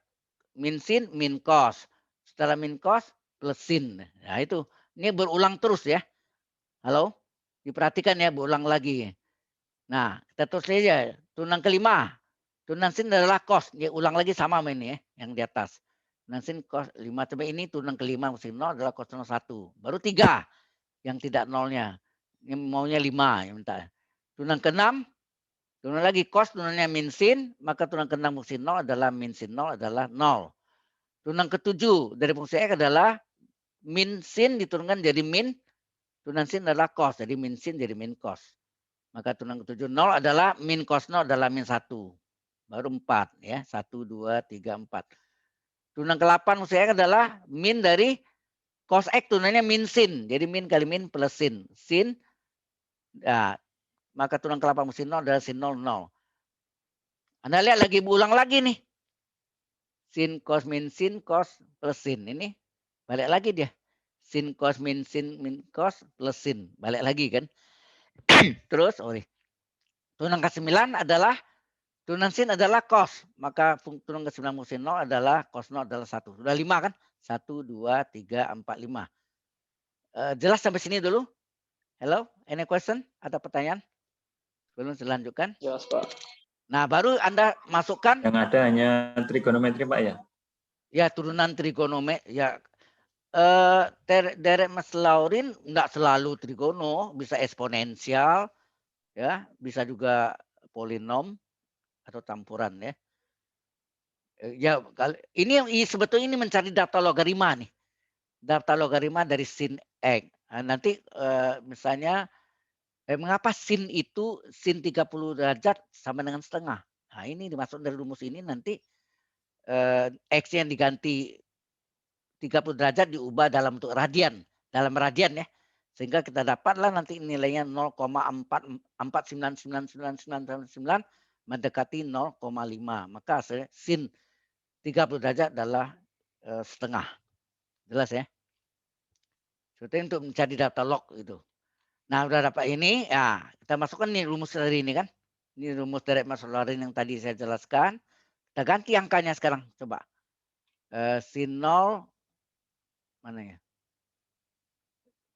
min sin min cos. Setelah min cos plus sin. Nah itu. Ini berulang terus ya. Halo? Diperhatikan ya berulang lagi. Nah kita terus saja. Turunan kelima. Turunan sin adalah cos. Dia ulang lagi sama ini ya. Yang di atas. Turunan sin cos 5. Coba ini turunan kelima. Sin 0 adalah cos 1. Baru 3. Yang tidak nolnya. Ini maunya 5. Yang minta. Turunan ke-6. Turunan lagi cos. Turunannya min sin. Maka turunan ke-6 fungsi 0 adalah min sin 0 adalah 0. Turunan ke-7 dari fungsi X adalah min sin diturunkan jadi min. Turunan sin adalah cos. Jadi min sin jadi min cos. Maka turunan ke-7 0 adalah min cos 0 adalah min 1. Baru 4 ya. 1, 2, 3, 4. Turunan ke-8 fungsi X adalah min dari cos X turunannya min sin. Jadi min kali min plus sin. Sin. Ya, maka turunan ke-8 fungsi 0 adalah sin 0, 0. Anda lihat lagi berulang lagi nih. Sin cos plus sin. Ini balik lagi dia. Sin cos min cos plus sin. Balik lagi kan. Terus, turunan ke-9 adalah turunan sin adalah cos. Maka turunan ke-9 fungsi 0 adalah cos 0 adalah 1. Sudah 5 kan? 1, 2, 3, 4, 5. Jelas sampai sini dulu? Hello? Any question? Ada pertanyaan? Belum dilanjutkan? Jelas, Pak. Nah, baru Anda masukkan. Yang ada hanya trigonometri, Pak ya? Ya, turunan trigonometri. Ya, Derek Mas Laurin enggak selalu trigono, bisa eksponensial, ya, bisa juga polinom atau campuran ya. Ya, ini sebetulnya ini mencari data logaritma nih. Data logaritma dari sin X. Nah, nanti misalnya mengapa sin itu sin 30 derajat sama dengan setengah. Nah, ini dimasuk dari rumus ini nanti X yang diganti 30 derajat diubah dalam bentuk radian. Dalam radian ya. Sehingga kita dapatlah nanti nilainya 0,4999999 mendekati 0,5. Maka hasilnya sin 30 derajat adalah setengah. Jelas ya. Sebetulnya untuk mencari data log itu. Nah, udah dapat ini, ya kita masukkan nih rumus dari ini kan. Ini rumus dari Mas Laurin yang tadi saya jelaskan. Kita ganti angkanya sekarang, coba. Sin 0 mana ya?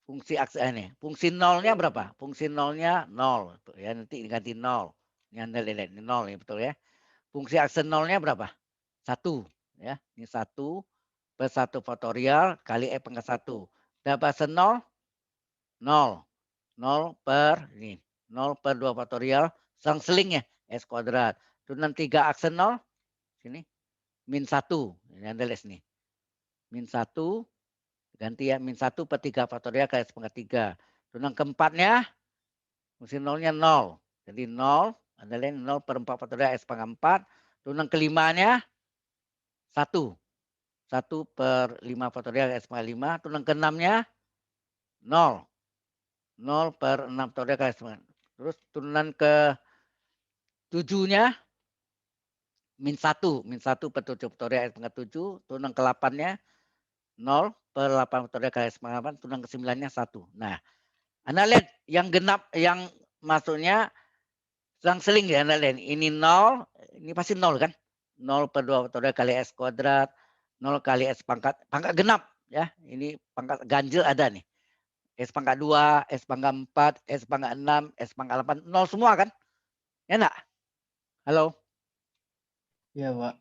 Fungsi aksen ini. Fungsi 0-nya berapa? Fungsi 0-nya 0. Ya, nanti diganti 0. Ini Anda lihat ini 0 ya, betul ya. Fungsi aksen 0-nya berapa? 1 ya. Ini 1 per 1 faktorial kali E pangkat 1. Dapat aksen 0 0. 0 per ini 0 per 2 faktorial selang-seling ya S kuadrat. Turunan 3 aksen 0 sini min 1. Ini Anda lihat sini. Min 1 ganti ya min 1 per 3 faktorial kali S pangkat 3. Turunan keempatnya fungsi 0-nya 0. Jadi 0 Anda lihat 0 per 4 faktorial S pangkat 4. Turunan kelimanya 1. 1 per 5 faktorial S pangkat 5. Turunan keenamnya 0. 0 per 6 faktorial kali S. Terus turunan ke 7-nya min 1. Min 1 per 7 faktorial S pangkat 7. Turunan ke 8-nya 0 per 8 faktorial kali S pangkat 8. Turunan ke 9-nya 1. Nah, Anda lihat yang genap, yang masuknya selang-seling ya. Anda lihat ini 0, ini pasti 0 kan? 0 per 2 faktorial kali S kuadrat, 0 kali S pangkat genap ya. Ini pangkat ganjil ada nih. S pangkat 2, S pangkat 4, S pangkat 6, S pangkat 8, 0 semua kan? Ya enggak? Halo? Iya, Pak.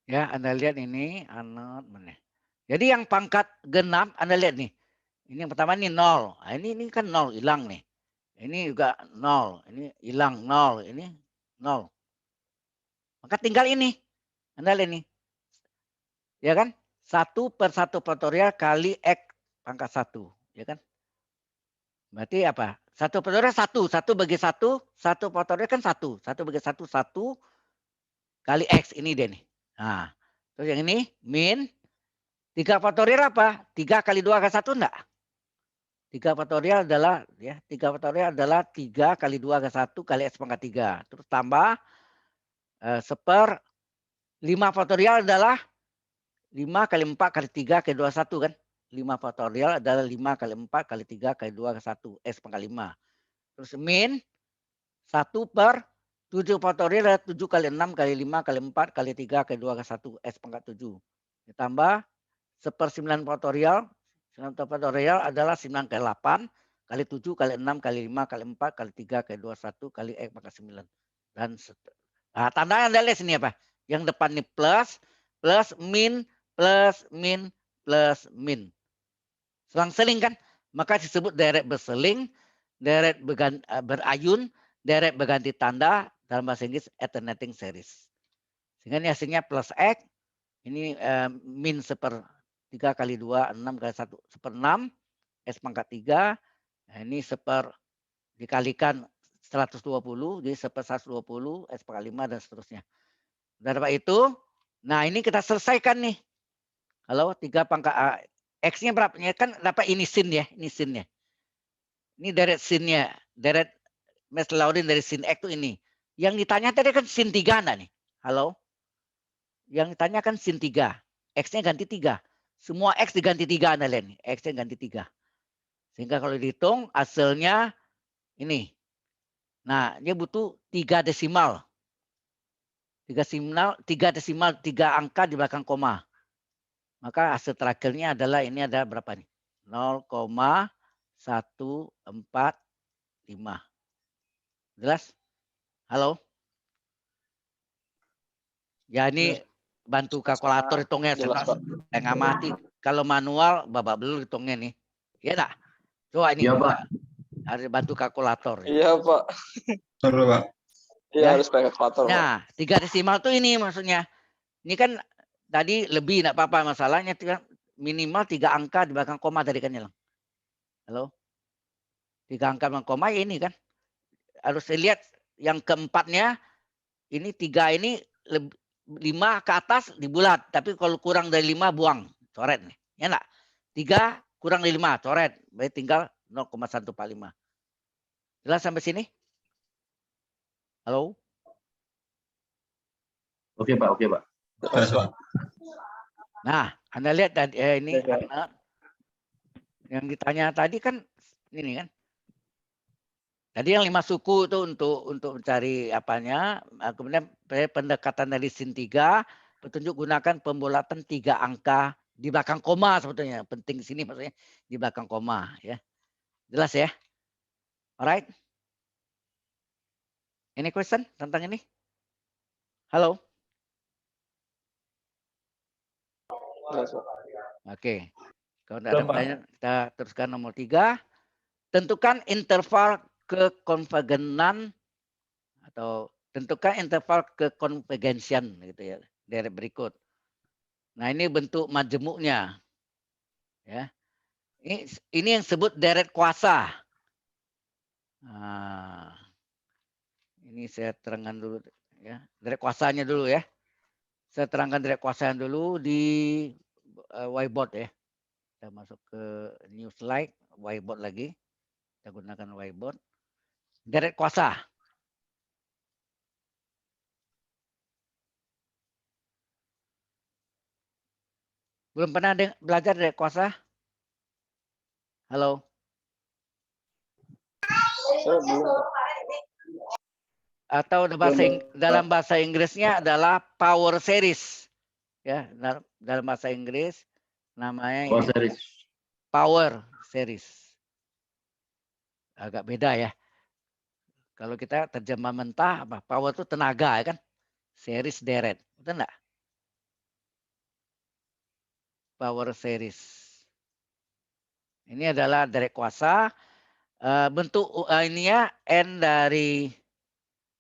Ya, Anda lihat ini, jadi yang pangkat genap, Anda lihat nih. Ini yang pertama nih 0. Nah, ini kan 0 hilang nih. Ini juga 0, ini hilang 0, ini 0. Maka tinggal ini. Anda lihat nih. Ya kan? 1 per 1 faktorial kali X pangkat 1. Ya kan? Berarti apa? 1 faktorial 1. 1 bagi 1. 1 faktorial kan 1. 1 bagi 1. 1 kali X. Ini dia nih. Nah. Terus yang ini min. 3 faktorial apa? 3 kali 2 kali 1 enggak? 3 faktorial adalah ya, 3 faktorial adalah 3 kali 2 kali 1 kali X pangkat 3. Terus tambah 1/5 faktorial adalah 5 kali 4 kali 3 kali 2 1 kan. 5 faktorial adalah 5 kali 4 kali 3 kali 2 kali 1 X pangkat 5. Terus min 1 per 7 faktorial adalah 7 kali 6 kali 5 kali 4 kali 3 kali 2 kali 1 X pangkat 7. Ditambah 1/9 faktorial. 9 faktorial adalah 9 kali 8 kali 7 kali 6 kali 5 kali 4 kali 3 kali 2 1 kali X pangkat 9. Dan nah, tandanya Anda lihat sini apa? Yang depan ini plus, plus, min, plus, min, plus, min. Selang-seling kan? Maka disebut deret berseling, deret berayun, deret berganti tanda, dalam bahasa Inggris alternating series. Sehingga ini hasilnya plus X, ini min 1/3 kali 2, 6 kali 1, 1/6, S pangkat 3, nah ini dikalikan 120, jadi 1/120, S pangkat 5, dan seterusnya. Sudah dapat itu, nah ini kita selesaikan nih. Kalau 3 pangkat X-nya berapa? Kan dapat ini sin ya, ini sinnya. Ini deret sinnya, deret Mas Laurin dari sin X itu ini. Yang ditanya tadi kan sin 3 enggak nih? Halo? Yang ditanya kan sin 3. X-nya ganti 3. Semua X diganti 3 Anda lihat nih. X-nya ganti 3. Sehingga kalau dihitung hasilnya ini. Nah, dia butuh 3 desimal. 3 desimal 3 angka di belakang koma. Maka hasil terakhirnya adalah ini ada berapa nih? 0,145. Jelas? Halo? Ya ini bantu kalkulator hitungnya setengah mati. Kalau manual babak belur hitungnya nih. Iya enggak? Coba ini. Iya, Pak. Harus bantu kalkulator. Iya, Pak. Betul, Pak. Iya, Ya. harus pakai kalkulator, Pak. Nah, 3 desimal tuh ini maksudnya. Ini kan tadi lebih enggak apa-apa, masalahnya minimal 3 angka di belakang koma tadi kan ya. Halo? 3 angka belakang koma ya ini kan. Harus dilihat yang keempatnya ini 3 ini 5 ke atas dibulat, tapi kalau kurang dari 5 buang, coret nih. Ya enggak? 3 kurang dari 5, coret. Berarti tinggal 0,145. Jelas sampai sini? Halo? Oke, Pak. Oke, Pak. Jelas, Pak. Nah, Anda lihat tadi ini anak yang ditanya tadi kan ini kan. Tadi yang 5 suku itu untuk mencari apanya. Kemudian pendekatan dari sin 3, petunjuk gunakan pembulatan 3 angka di belakang koma sebetulnya. Penting di sini maksudnya di belakang koma ya. Jelas ya? Alright. Any question tentang ini? Halo? Oke. Kalau tidak ada pertanyaan, kita teruskan nomor 3. Tentukan interval kekonvergenan atau tentukan interval kekonvergensian gitu ya, dari berikut. Nah, ini bentuk majemuknya. Ya. Ini yang disebut deret kuasa. Nah, ini saya terangkan dulu ya, deret kuasanya dulu ya. Saya terangkan deret kuasanya dulu di whiteboard ya. Kita masuk ke new slide, whiteboard lagi. Kita gunakan whiteboard. Deret kuasa. Belum pernah belajar deret kuasa? Halo? Saya belum. atau dalam bahasa Inggrisnya adalah power series. Ya, dalam bahasa Inggris namanya Oh, ini series. power series. Agak beda ya. Kalau kita terjemah mentah apa? Power itu tenaga ya kan? Series deret. Betul enggak? Power series. Ini adalah derek kuasa. Bentuk ininya N dari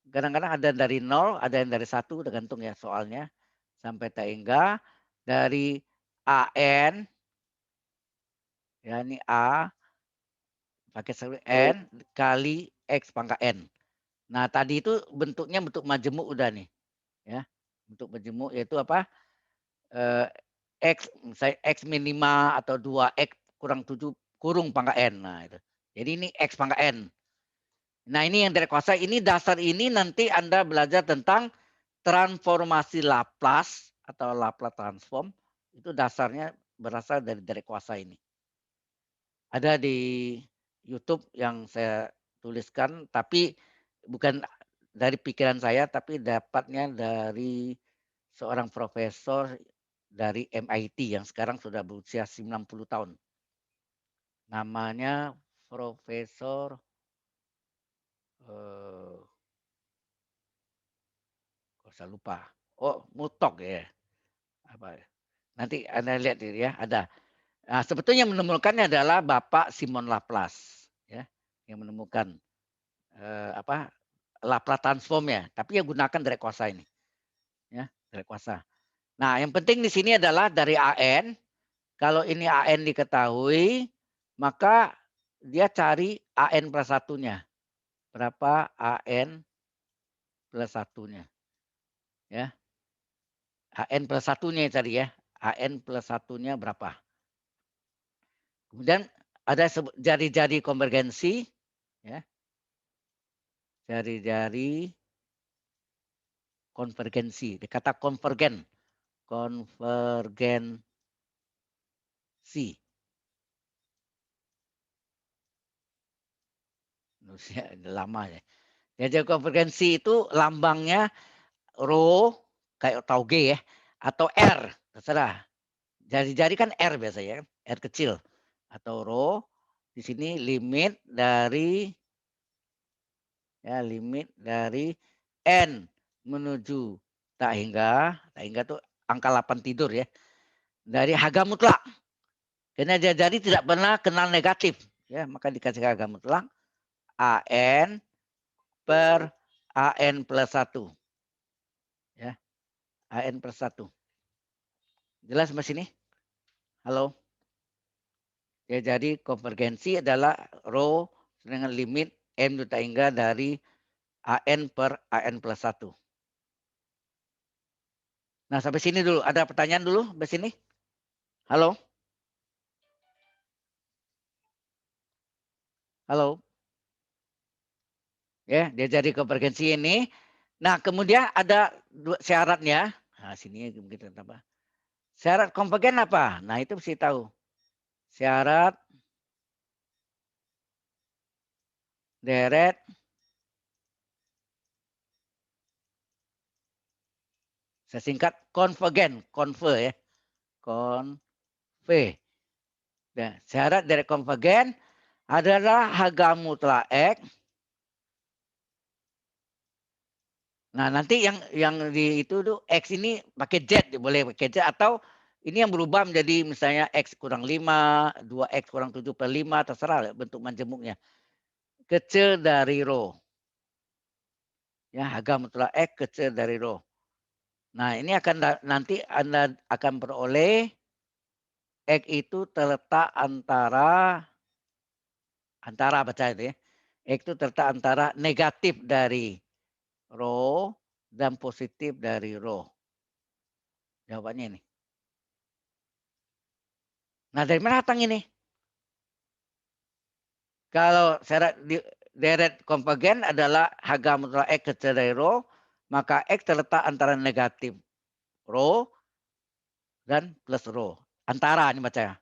kadang-kadang ada dari 0, ada yang dari 1, tergantung ya soalnya. Sampai hingga dari AN, ya ini A, pakai N kali X pangkat N. Nah tadi itu bentuknya bentuk majemuk udah nih. Ya, bentuk majemuk yaitu apa? X, misalnya X min 5 atau 2X kurang 7 kurung pangkat N. Nah itu. Jadi ini X pangkat N. Nah ini yang derek kuasa, ini dasar ini nanti Anda belajar tentang transformasi Laplace atau Laplace transform. Itu dasarnya berasal dari derek kuasa ini. Ada di YouTube yang saya tuliskan, tapi bukan dari pikiran saya, tapi dapatnya dari seorang profesor dari MIT yang sekarang sudah berusia 90 tahun. Namanya Profesor saya lupa. Oh, Mutok ya. Apa? Nanti Anda lihat ya, ada. Nah, sebetulnya menemukannya adalah Bapak Simon Laplace, ya, yang menemukan Laplace transform ya. Tapi yang gunakan derek kuasa ini, ya, derek kuasa. Nah, yang penting di sini adalah dari AN. Kalau ini AN diketahui, maka dia cari AN plus satunya. Berapa AN plus satunya? Ya. AN plus satunya tadi ya. AN plus satunya berapa? Kemudian ada jari-jari konvergensi. Ya. Jari-jari konvergensi. Dikata konvergen. Konvergensi. Lama ya. Jari konvergensi itu lambangnya rho kayak tau G ya. Atau R. Terserah. Jari-jari kan R biasanya. R kecil. Atau rho. Di sini limit dari N menuju tak hingga itu angka 8 tidur ya. Dari harga mutlak. Karena jari tidak pernah kenal negatif. Ya, maka dikasih harga mutlak. AN per AN plus 1. Ya. AN plus 1. Jelas Mas ini? Halo? Ya, jadi konvergensi adalah rho dengan limit M tak hingga dari AN per AN plus 1. Nah, sampai sini dulu. Ada pertanyaan dulu sampai sini? Halo? Halo? Ya, dia jadi konvergensi ini. Nah, kemudian ada syaratnya. Nah, sini kita tambah. Syarat konvergen apa? Nah, itu mesti tahu. Syarat deret saya singkat konvergen, konver ya. Konver. Nah, syarat deret konvergen adalah harga mutlak X. Nah, nanti yang di itu tuh X ini pakai Z, boleh pakai Z atau ini yang berubah menjadi misalnya X kurang 5, 2X kurang 7/5, terserah bentuk majemuknya. Kecil dari rho. Ya, harga mutlak X kecil dari rho. Nah, ini akan nanti Anda akan peroleh X itu terletak antara baca itu ya. X itu terletak antara negatif dari rho dan positif dari rho. Jawabannya ini. Nah, dari mana datang ini? Kalau syarat deret konvergen adalah harga mutlak X kecil dari rho, maka X terletak antara negatif rho dan plus rho. Antara ini baca.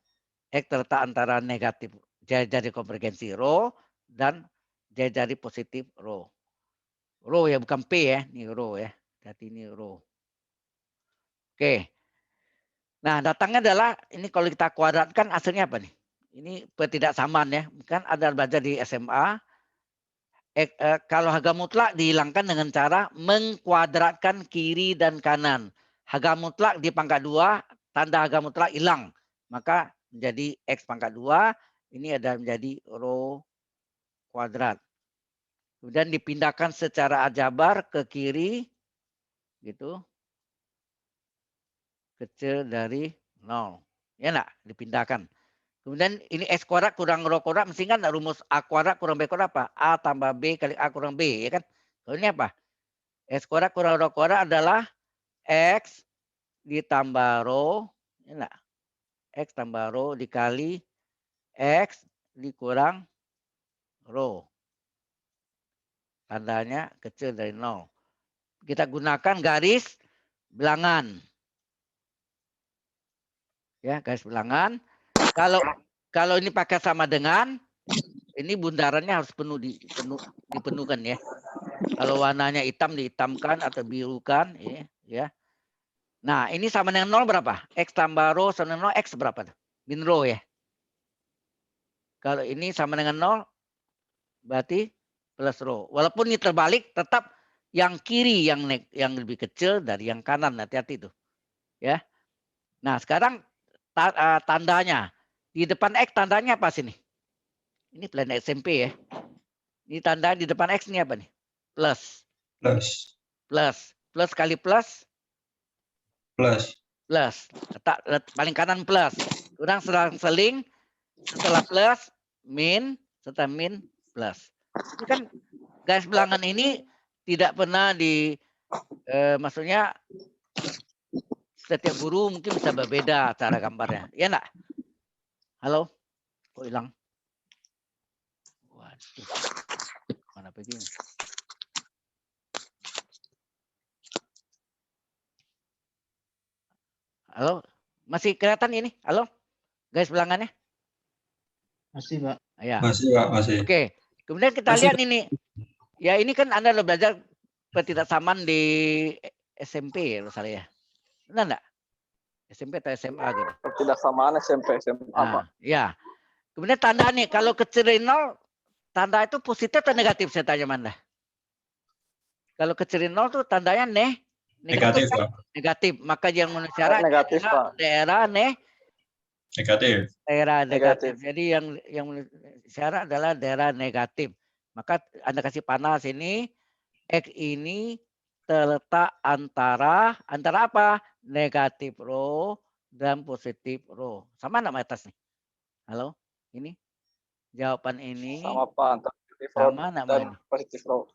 X terletak antara negatif jari konvergensi rho dan jari positif rho. Row ya, bukan P ya. Ini row ya. Berarti ini row. Oke. Nah, datangnya adalah ini kalau kita kuadratkan hasilnya apa nih? Ini ketidaksamaan ya. Kan ada belajar di SMA. Kalau harga mutlak dihilangkan dengan cara mengkuadratkan kiri dan kanan. Harga mutlak di pangkat 2, tanda harga mutlak hilang. Maka menjadi X pangkat 2. Ini ada menjadi row kuadrat. Kemudian dipindahkan secara aljabar ke kiri. Gitu. Kecil dari 0. Ya enggak? Dipindahkan. Kemudian ini X kuadrat kurang rho kuadrat. Mesti kan rumus A kuadrat kurang B kuadrat apa? A tambah B kali A kurang B. Ya kan? Kalau ini apa? X kuadrat kurang rho kuadrat adalah X ditambah rho. Ya enggak? X tambah rho dikali X dikurang rho. Tandanya kecil dari 0. Kita gunakan garis bilangan. Ya, garis bilangan. Kalau ini pakai sama dengan, ini bundarannya harus dipenuhkan ya. Kalau warnanya hitam dihitamkan atau birukan ya. Nah, ini sama dengan 0 berapa? X tambah rho sama dengan 0, X berapa? Min rho ya. Kalau ini sama dengan 0 berarti plus rho. Walaupun ini terbalik tetap yang kiri yang lebih kecil dari yang kanan, hati-hati tuh. Ya. Nah, sekarang tandanya di depan X tandanya apa sini? Ini plan SMP ya. Ini tanda di depan X ini apa nih? Plus. Plus. Plus. Plus kali plus. Plus. Plus. Paling kanan plus. Kurang selang-seling. Setelah plus. Min. Setelah min. Plus. Ini kan garis bilangan ini tidak pernah maksudnya setiap guru mungkin bisa berbeda cara gambarnya. Ya enggak? Halo? Kok hilang? Waduh. Mana begini? Halo? Masih kelihatan ini? Halo? Garis bilangannya? Masih, Pak. Ya. Masih, Pak, masih. Oke. Kemudian kita lihat ini. Ya, ini kan Anda udah belajar ketidaksamaan di SMP ya, misalnya ya. Benar enggak? SMP atau SMA gitu. Ketidaksamaan SMP, SMA, Pak. Ya. Kemudian tanda nih, kalau kecil dari 0, tanda itu positif atau negatif saya tanya Manda? Kalau kecil dari 0 tuh tandanya negatif, Pak. Negatif. Maka yang memenuhi syarat Negatif, Pak. daerah Negatif. daerah negatif. Negatif. Jadi yang memenuhi syarat adalah daerah negatif. Maka Anda kasih panah sini, X ini terletak antara apa? Negatif rho dan positif rho. Sama enggak atas nih? Halo? Ini jawaban ini Sama, Pak. Antara negatif rho sama enggak dan main? positif rho.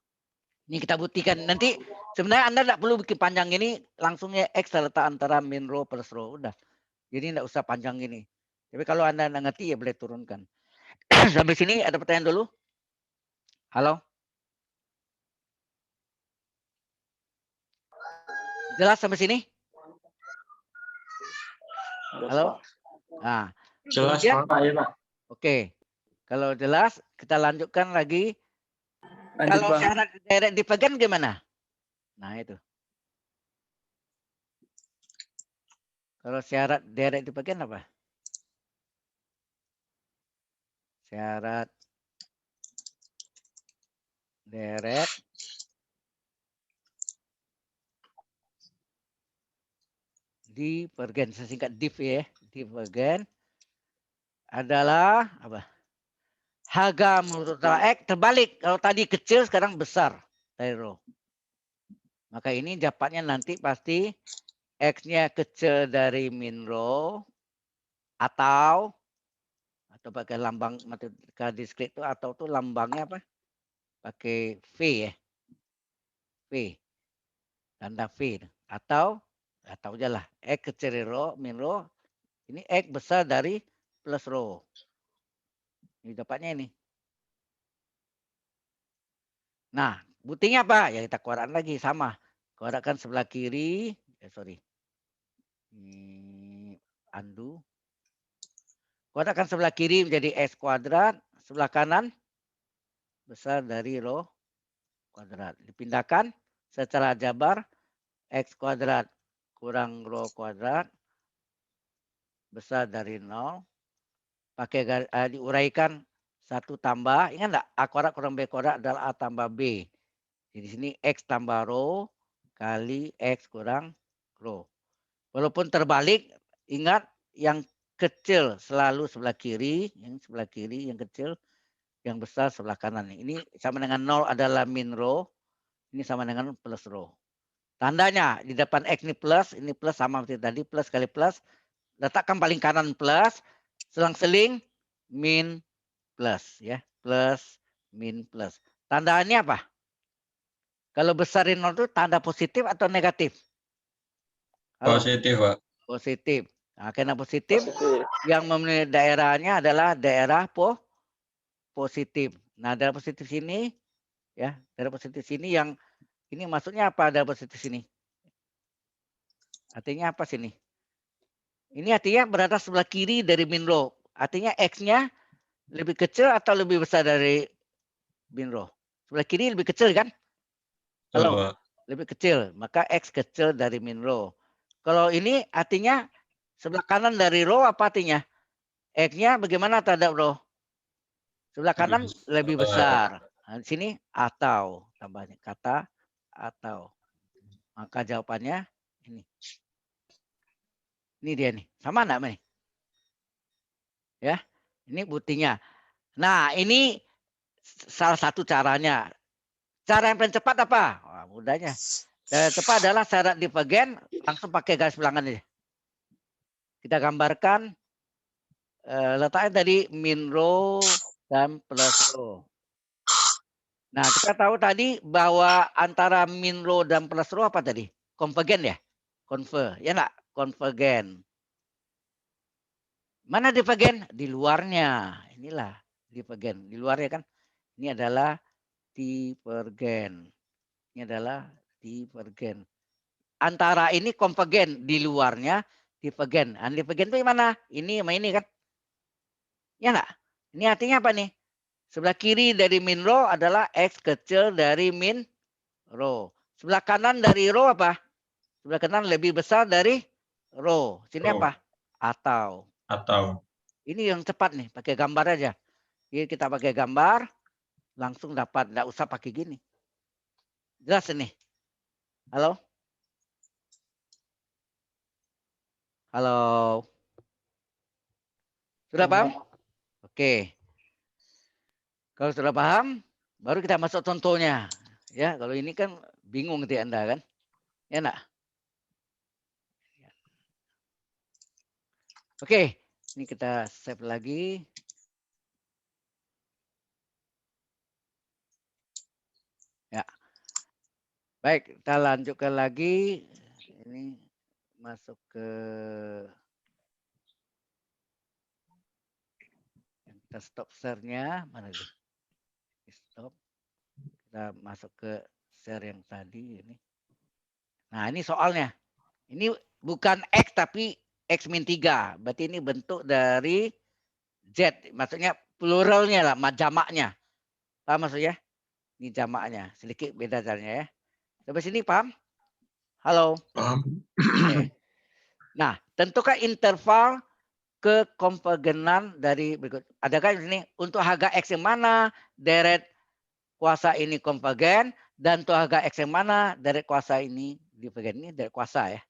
Ini kita buktikan. Nanti sebenarnya Anda enggak perlu bikin panjang ini, langsungnya X terletak antara min rho plus rho. Udah. Jadi enggak usah panjang ini. Tapi kalau Anda enggak ngerti ya boleh turunkan. Sampai sini ada pertanyaan dulu? Halo? Jelas sampai sini? Halo? Nah, Jelas, kemudian, Pak. Ya, Pak. oke. Kalau jelas, kita lanjutkan lagi. Lanjut, Kalau Pak. syarat direct divergen gimana? Nah, itu. Kalau syarat direct divergen apa? Syarat direct divergen, sesingkat div ya. Divergen adalah apa? Harga menurut X terbalik. Kalau tadi kecil sekarang besar dari rho. Maka ini jawabannya nanti pasti X-nya kecil dari min rho atau pakai lambang matematika diskrit itu atau tuh lambangnya apa? Pakai V ya. V. Tanda V atau aja lah X kecil dari rho min rho. Ini X besar dari plus rho. Ini dapatnya ini. Nah, buktinya apa? Ya kita kuadratkan lagi sama. Kuadratkan sebelah kiri. Undo. Kuadratkan sebelah kiri menjadi X kuadrat. Sebelah kanan besar dari rho kuadrat. Dipindahkan secara jabar X kuadrat kurang rho kuadrat besar dari 0. Pakai diuraikan 1 tambah. Ingat enggak? A kuadrat kurang B kuadrat adalah A tambah B. Jadi di sini X tambah rho kali X kurang rho. Walaupun terbalik, ingat yang kecil selalu sebelah kiri, yang sebelah kiri yang kecil, yang besar sebelah kanan. Ini sama dengan 0 adalah min rho, ini sama dengan plus rho. Tandanya di depan X ini plus sama seperti tadi, plus kali plus, letakkan paling kanan plus, selang-seling min plus ya, plus min plus. Tandanya apa? Kalau besarin 0 itu tanda positif atau negatif? Halo? Positif, Pak. Positif. Nah, karena positif, Positif. yang memenuhi daerahnya adalah daerah positif. Nah, daerah positif sini, ya, daerah positif sini yang ini maksudnya apa daerah positif sini? Artinya apa sini? Ini artinya berada sebelah kiri dari min rho. Artinya X-nya lebih kecil atau lebih besar dari min rho? Sebelah kiri lebih kecil kan? Betul, Halo, Pak. lebih kecil. Maka X kecil dari min rho. Kalau ini artinya sebelah kanan dari rho apa artinya? X-nya bagaimana terhadap rho? Sebelah kanan lebih besar. Nah, di sini atau tambahnya kata atau. Maka jawabannya ini. Ini dia nih. Sama enggak nih? Ya. Ini buktinya. Nah, ini salah satu caranya. Cara yang paling cepat apa? Wah, mudahnya. Cara cepat adalah syarat divergen langsung pakai garis bilangan aja. Kita gambarkan letaknya tadi min rho dan plus rho. Nah, kita tahu tadi bahwa antara min rho dan plus rho apa tadi? Konvergen ya? Ya enggak? Konvergen. Mana divergen? Di luarnya. Inilah divergen. Di luarnya kan. Ini adalah divergen. Ini adalah divergen. Antara ini konvergen, di luarnya divergen. Divergen itu mana? Ini sama ini kan? Ya enggak? Ini artinya apa nih? Sebelah kiri dari min rho adalah X kecil dari min rho. Sebelah kanan dari rho apa? Sebelah kanan lebih besar dari rho. Sini Rho. apa? Atau. Atau. Ini yang cepat nih, pakai gambar aja. Jadi kita pakai gambar, langsung dapat. Nggak usah pakai gini. Jelas ini. Halo? Halo? Sudah paham? Oke. Kalau sudah paham, baru kita masuk contohnya. Ya, kalau ini kan bingung nanti Anda kan? Ya enggak? Oke, ini kita save lagi. Ya. Baik, kita lanjutkan lagi. Ini masuk ke kita stop share-nya. Mana itu? Stop. Kita masuk ke share yang tadi ini. Nah, ini soalnya. Ini bukan X tapi X min 3. Berarti ini bentuk dari Z. Maksudnya pluralnya lah, jamaknya. Paham maksudnya? Ini jamaknya. Sedikit beda caranya ya. Sampai sini paham? Halo? Paham. Oke. Nah, tentukan interval kekonvergenan dari berikut. Adakah di sini untuk harga X yang mana deret kuasa ini konvergen dan untuk harga X yang mana deret kuasa ini divergen. Ini deret kuasa ya.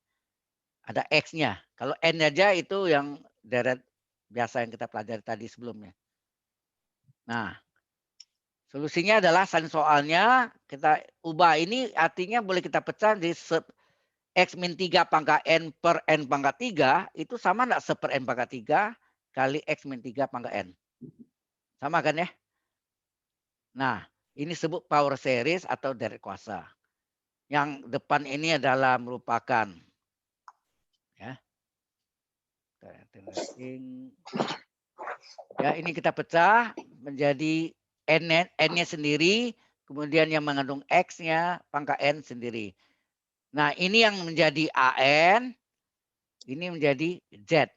Ada X-nya. Kalau N aja itu yang deret biasa yang kita pelajari tadi sebelumnya. Nah, solusinya adalah salin soalnya kita ubah ini artinya boleh kita pecah di X min 3 pangkat N per N pangkat 3 itu sama enggak seper N pangkat 3 kali X min 3 pangkat N. Sama kan ya? Nah, ini disebut power series atau deret kuasa. Yang depan ini adalah merupakan ya. Ya, ini kita pecah menjadi N-nya sendiri, kemudian yang mengandung X-nya pangkat N sendiri. Nah, ini yang menjadi AN, ini menjadi Z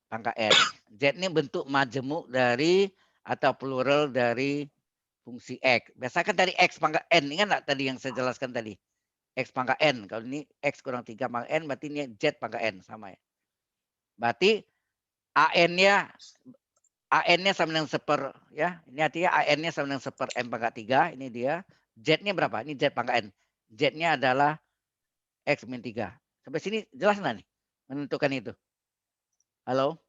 pangkat N. Z ini bentuk majemuk dari atau plural dari fungsi X. Biasa kan dari X pangkat N. Ingat nggak tadi yang saya jelaskan tadi? X pangkat N. Kalau ini X kurang 3 pangkat N, berarti ini Z pangkat N. Sama ya. Berarti AN-nya sama dengan seper. Ya. Ini artinya AN-nya sama dengan seper M pangkat 3. Ini dia. Z-nya berapa? Ini Z pangkat N. Z-nya adalah X min 3. Sampai sini jelas nggak nih? Menentukan itu. Halo?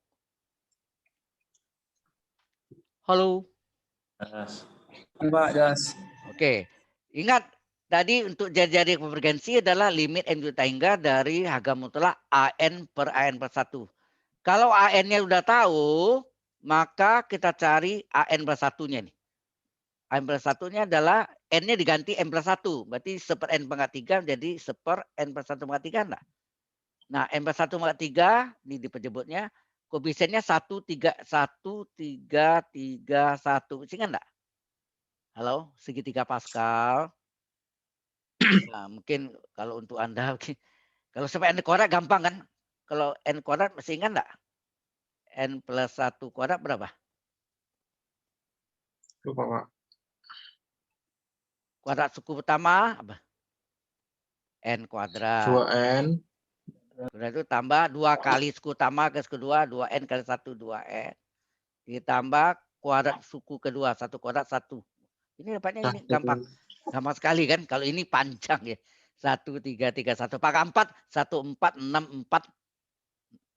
Halo? Pak, jelas. Oke. Ingat, tadi untuk jari-jari konvergensi adalah limit N juta hingga dari harga mutlak AN per AN per 1. Kalau AN-nya udah tahu, maka kita cari AN plus 1-nya nih. AN plus 1-nya adalah N-nya diganti N plus 1. Berarti seper N pangkat 3 menjadi seper N plus 1 pangkat 3 enggak? Nah, N plus 1 pangkat 3, ini di penyebutnya, koefisiennya 1, 3, 1, 3, 3, 1. Ingat enggak? Halo, segitiga Pascal. Nah, mungkin kalau untuk Anda, kalau sampai N kuadrat gampang kan? Kalau N kuadrat masih ingat enggak? N plus 1 kuadrat berapa? Lupa, Pak. Kuadrat suku pertama apa? N kuadrat. 2N. Kuadrat itu tambah 2 kali suku utama ke suku kedua, 2N kali 1, 2N. Ditambah kuadrat suku kedua, 1 kuadrat 1. Ini dapatnya ini gampang. Gampang sekali kan? Kalau ini panjang ya. 1, 3, 3, 1. Pangkat 4, 1, 4, 6, 4,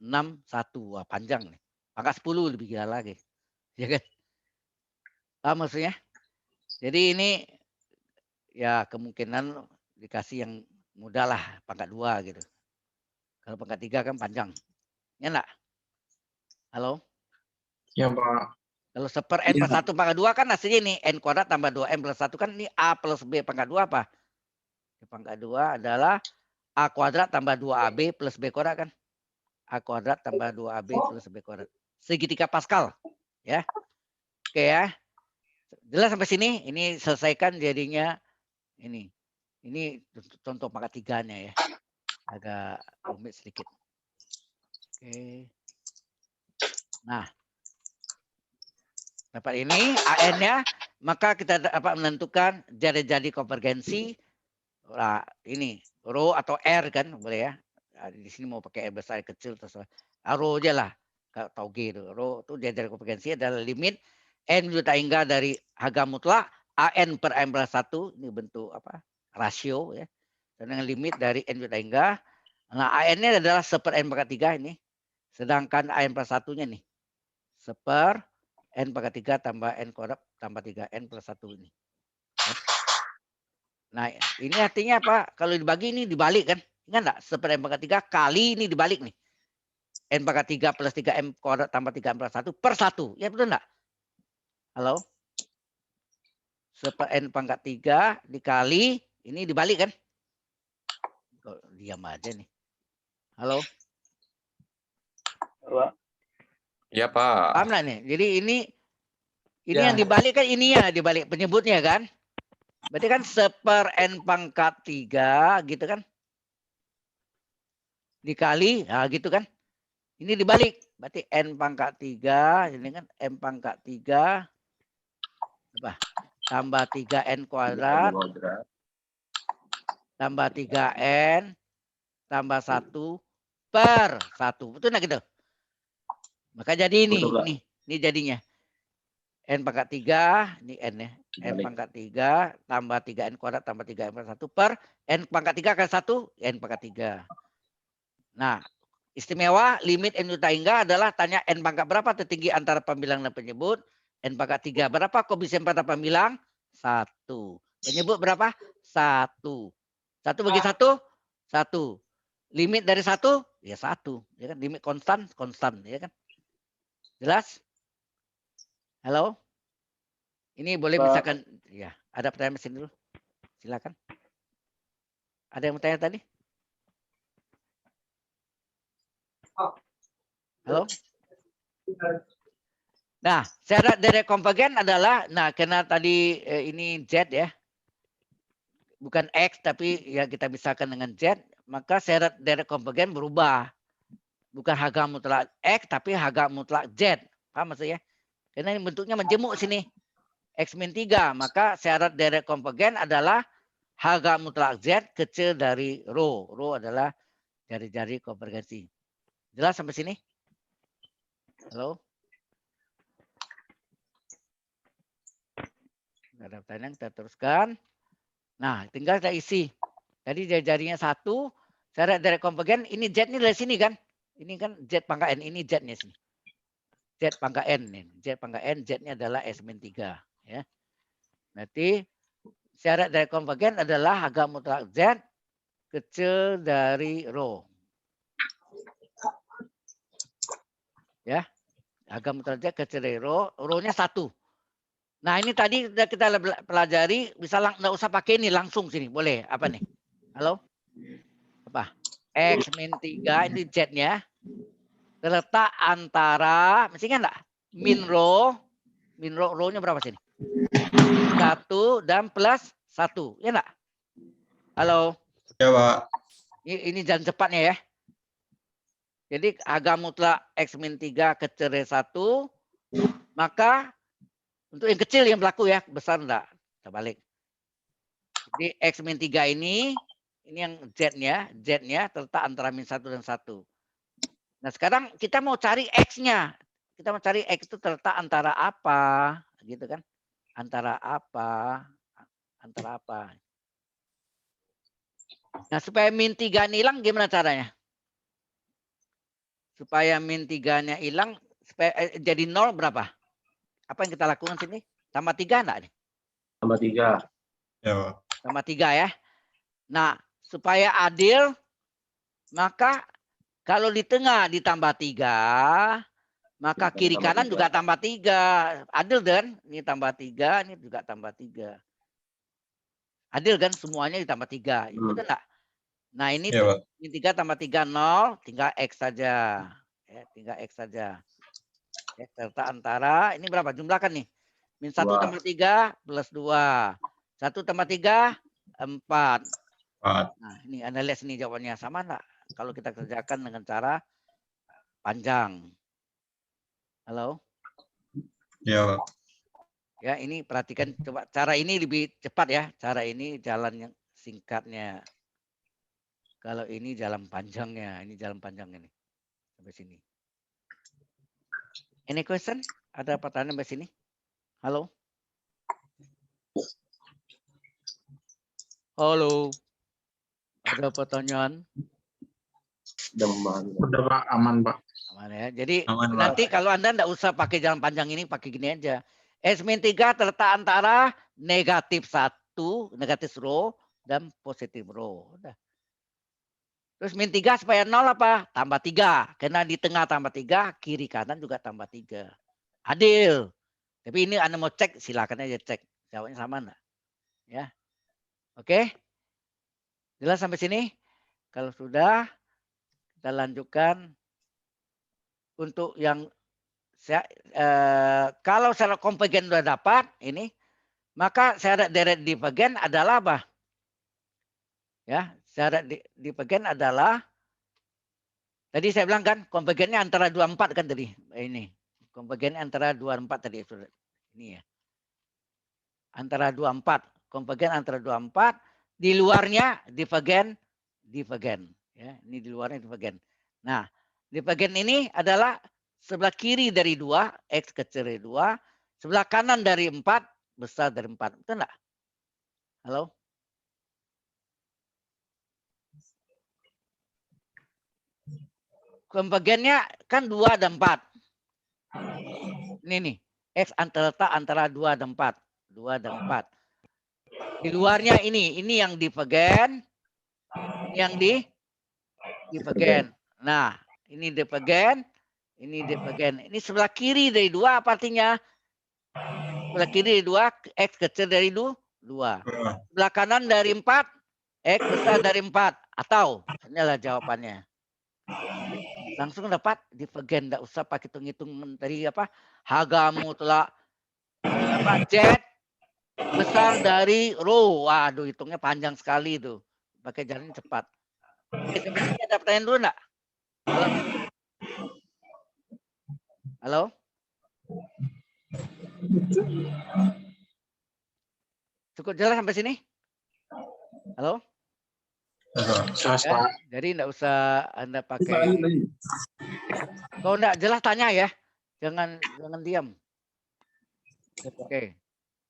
6, 1. Wah, panjang nih. Pangkat 10 lebih gila lagi. Ya kan? Maksudnya? Jadi ini ya kemungkinan dikasih yang mudah lah. Pangkat 2 gitu. Kalau pangkat 3 kan panjang. Ya enggak? Halo? Ya, Pak. Kalau seper N plus 1 pangkat 2 kan hasilnya ini. N kuadrat tambah 2N plus 1 kan ini A plus B pangkat 2 apa? Pangkat 2 adalah A kuadrat tambah 2AB plus B kuadrat kan? A kuadrat tambah 2AB plus B kuadrat. Segitiga Pascal. Ya. Oke ya. Jelas sampai sini? Ini selesaikan jadinya ini. Ini contoh pangkat 3-nya ya. Agak rumit sedikit. Oke. Nah. Dapat ini AN-nya. Maka kita dapat menentukan jari-jari konvergensi. Nah, ini rho atau R kan boleh ya. Nah, di sini mau pakai R besar kecil terserah. Rho aja lah. Kalau tahu G itu. Rho itu jari konvergensi adalah limit N juta hingga dari harga mutlak AN per AN plus 1. Ini bentuk apa? Rasio ya. Dan dengan limit dari N juta hingga. Nah, AN-nya adalah seper N pangkat 3 ini. Sedangkan AN plus 1-nya nih. Seper N pangkat 3 tambah N kuadrat tambah 3N plus 1 ini. Nah, ini artinya apa? Kalau dibagi ini dibalik kan? Ingat enggak? Seper N pangkat 3 kali ini dibalik nih. N pangkat 3 plus 3M kuadrat tambah 3M plus 1 per 1. Ya betul enggak? Halo? Seper N pangkat 3 dikali, ini dibalik kan? Kok diam aja nih. Halo? Pak. Iya, Pak. Paham enggak nih? Jadi ini Ya. yang dibalik kan ini ya, dibalik penyebutnya kan? Berarti kan seper N pangkat 3 gitu kan? Dikali, nah gitu kan? Ini dibalik. Berarti N pangkat 3, ini kan M pangkat 3. Apa? Tambah 3N kuadrat. Tambah 3N. Tambah 1 per 1. Betul enggak gitu? Maka jadi ini. Ini jadinya. N pangkat 3. Ini N ya. N pangkat 3 tambah 3N kuadrat tambah 3N per 1 per N pangkat 3 kali 1 N pangkat 3. Nah, istimewa limit N juta hingga adalah tanya N pangkat berapa tertinggi antara pembilang dan penyebut. N pangkat 3 berapa koefisien pada pembilang? 1. Penyebut berapa? 1. 1 bagi 1? 1. Limit dari 1? Ya 1. Ya kan? Limit konstan? Konstan. Ya kan? Jelas? Halo? Ini boleh Pak. misalkan, ya ada pertanyaan mesin dulu. Silakan. Ada yang mau tanya tadi? Halo? Nah, syarat dari konvergen adalah, nah karena tadi ini Z ya. Bukan X, tapi ya kita misalkan dengan Z. Maka syarat dari konvergen berubah. Bukan harga mutlak X, tapi harga mutlak Z. Paham maksudnya? Karena ini bentuknya menjemuk sini. X min 3. Maka syarat direct konvergen adalah harga mutlak Z kecil dari rho. Rho adalah jari-jari konvergensi. Jelas sampai sini? Halo? Nggak ada pertanyaan, kita teruskan. Nah, tinggal kita isi. Tadi jari-jarinya 1. Syarat direct konvergen. Ini Z ini dari sini kan? Ini kan Z pangkat N. Ini Z-nya sini. Z pangkat N. Z pangkat N. Z-nya adalah S min 3. Ya. Berarti syarat direct konvergen adalah harga mutlak Z kecil dari rho. Ya. Harga mutlak Z kecil dari rho. Rho-nya 1. Nah, ini tadi sudah kita pelajari, bisa nggak usah pakai ini, langsung sini. Boleh. Apa nih? Halo? Apa? X min 3, ini Z-nya. Terletak antara, mesti kan enggak? Min rho-nya berapa sini? 1 dan plus 1. Ya enggak? Halo? Ya, Pak. Ini jalan cepatnya ya. Jadi harga mutlak X min 3 kecil dari 1, maka untuk yang kecil yang berlaku ya, besar enggak. Kita balik. Jadi X min 3 ini yang Z-nya terletak antara min 1 dan 1. Nah, sekarang kita mau cari X-nya. Kita mau cari X itu terletak antara apa, gitu kan? Antara apa? Nah, supaya min 3 hilang gimana caranya? Supaya min 3-nya hilang, supaya jadi 0 berapa? Apa yang kita lakukan sini? Tambah 3 enggak nih? Tambah 3. Ya, Pak. Tambah 3 ya. Nah, supaya adil, maka kalau di tengah ditambah 3, maka kiri kanan juga tambah 3. Adil kan? Ini tambah 3, ini juga tambah 3. Adil kan? Semuanya ditambah 3. Betul enggak? Nah, ini Ya, Pak. min 3 tambah 3, 0. Tinggal X saja. Ya, tinggal X saja. X serta antara, ini berapa? Jumlahkan nih. Min 1 tambah 3 plus 2. 1 tambah 3, 4. 4. Nah, ini Anda lihat sini jawabannya. Sama enggak? Kalau kita kerjakan dengan cara panjang. Halo? Ya, Pak. Ya, ini perhatikan coba. Cara ini lebih cepat ya. Cara ini jalan yang singkatnya. Kalau ini jalan panjangnya. Ini jalan panjangnya nih. Sampai sini. Any question? Ada pertanyaan sampai sini? Halo? Halo? Ada pertanyaan? Udah Pak, aman Pak. Aman ya. Jadi Aman, Pak. nanti kalau Anda enggak usah pakai jalan panjang ini, pakai gini aja. S min 3 terletak antara negatif 1, negatif rho, dan positif rho. Udah. Terus min 3 supaya 0 apa? Tambah 3. Karena di tengah tambah 3, kiri kanan juga tambah 3. Adil. Tapi ini Anda mau cek, silakan aja cek. Jawabnya sama enggak? Ya. Oke? Jelas sampai sini? Kalau sudah, kita lanjutkan untuk yang kalau syarat konvergen sudah dapat ini, maka syarat direct divergen adalah apa? Ya, syarat divergen adalah tadi saya bilang kan konvergennya antara 24 kan tadi. Ini. Konvergennya antara 24 tadi. Ini ya. Antara 24, konvergen antara 24, di luarnya divergen. Ya, ini di luarnya divergen. Nah, divergen ini adalah sebelah kiri dari 2, X kecil dari 2. Sebelah kanan dari 4, besar dari 4. Betul enggak? Halo? Konvergennya kan 2 dan 4. Ini nih. X antara 2 dan 4. 2 dan 4. Di luarnya ini yang divergen. Yang divergen. Nah, ini divergen. Ini divergen. Ini sebelah kiri dari 2 apa artinya? Sebelah kiri dari 2, X kecil dari 2. Sebelah kanan dari 4, X besar dari 4. Atau, inilah jawabannya. Langsung dapat divergen. Tidak usah pakai hitung-hitung dari apa? Harga mutlak Z besar dari rho. Waduh, hitungnya panjang sekali itu. Pakai jalan cepat. Oke, sampai sini ada pertanyaan dulu enggak? Halo? Cukup jelas sampai sini? Halo? Ya, Pak. Ya, jadi enggak usah Anda pakai. Kalau enggak jelas tanya ya. Jangan diam. Oke.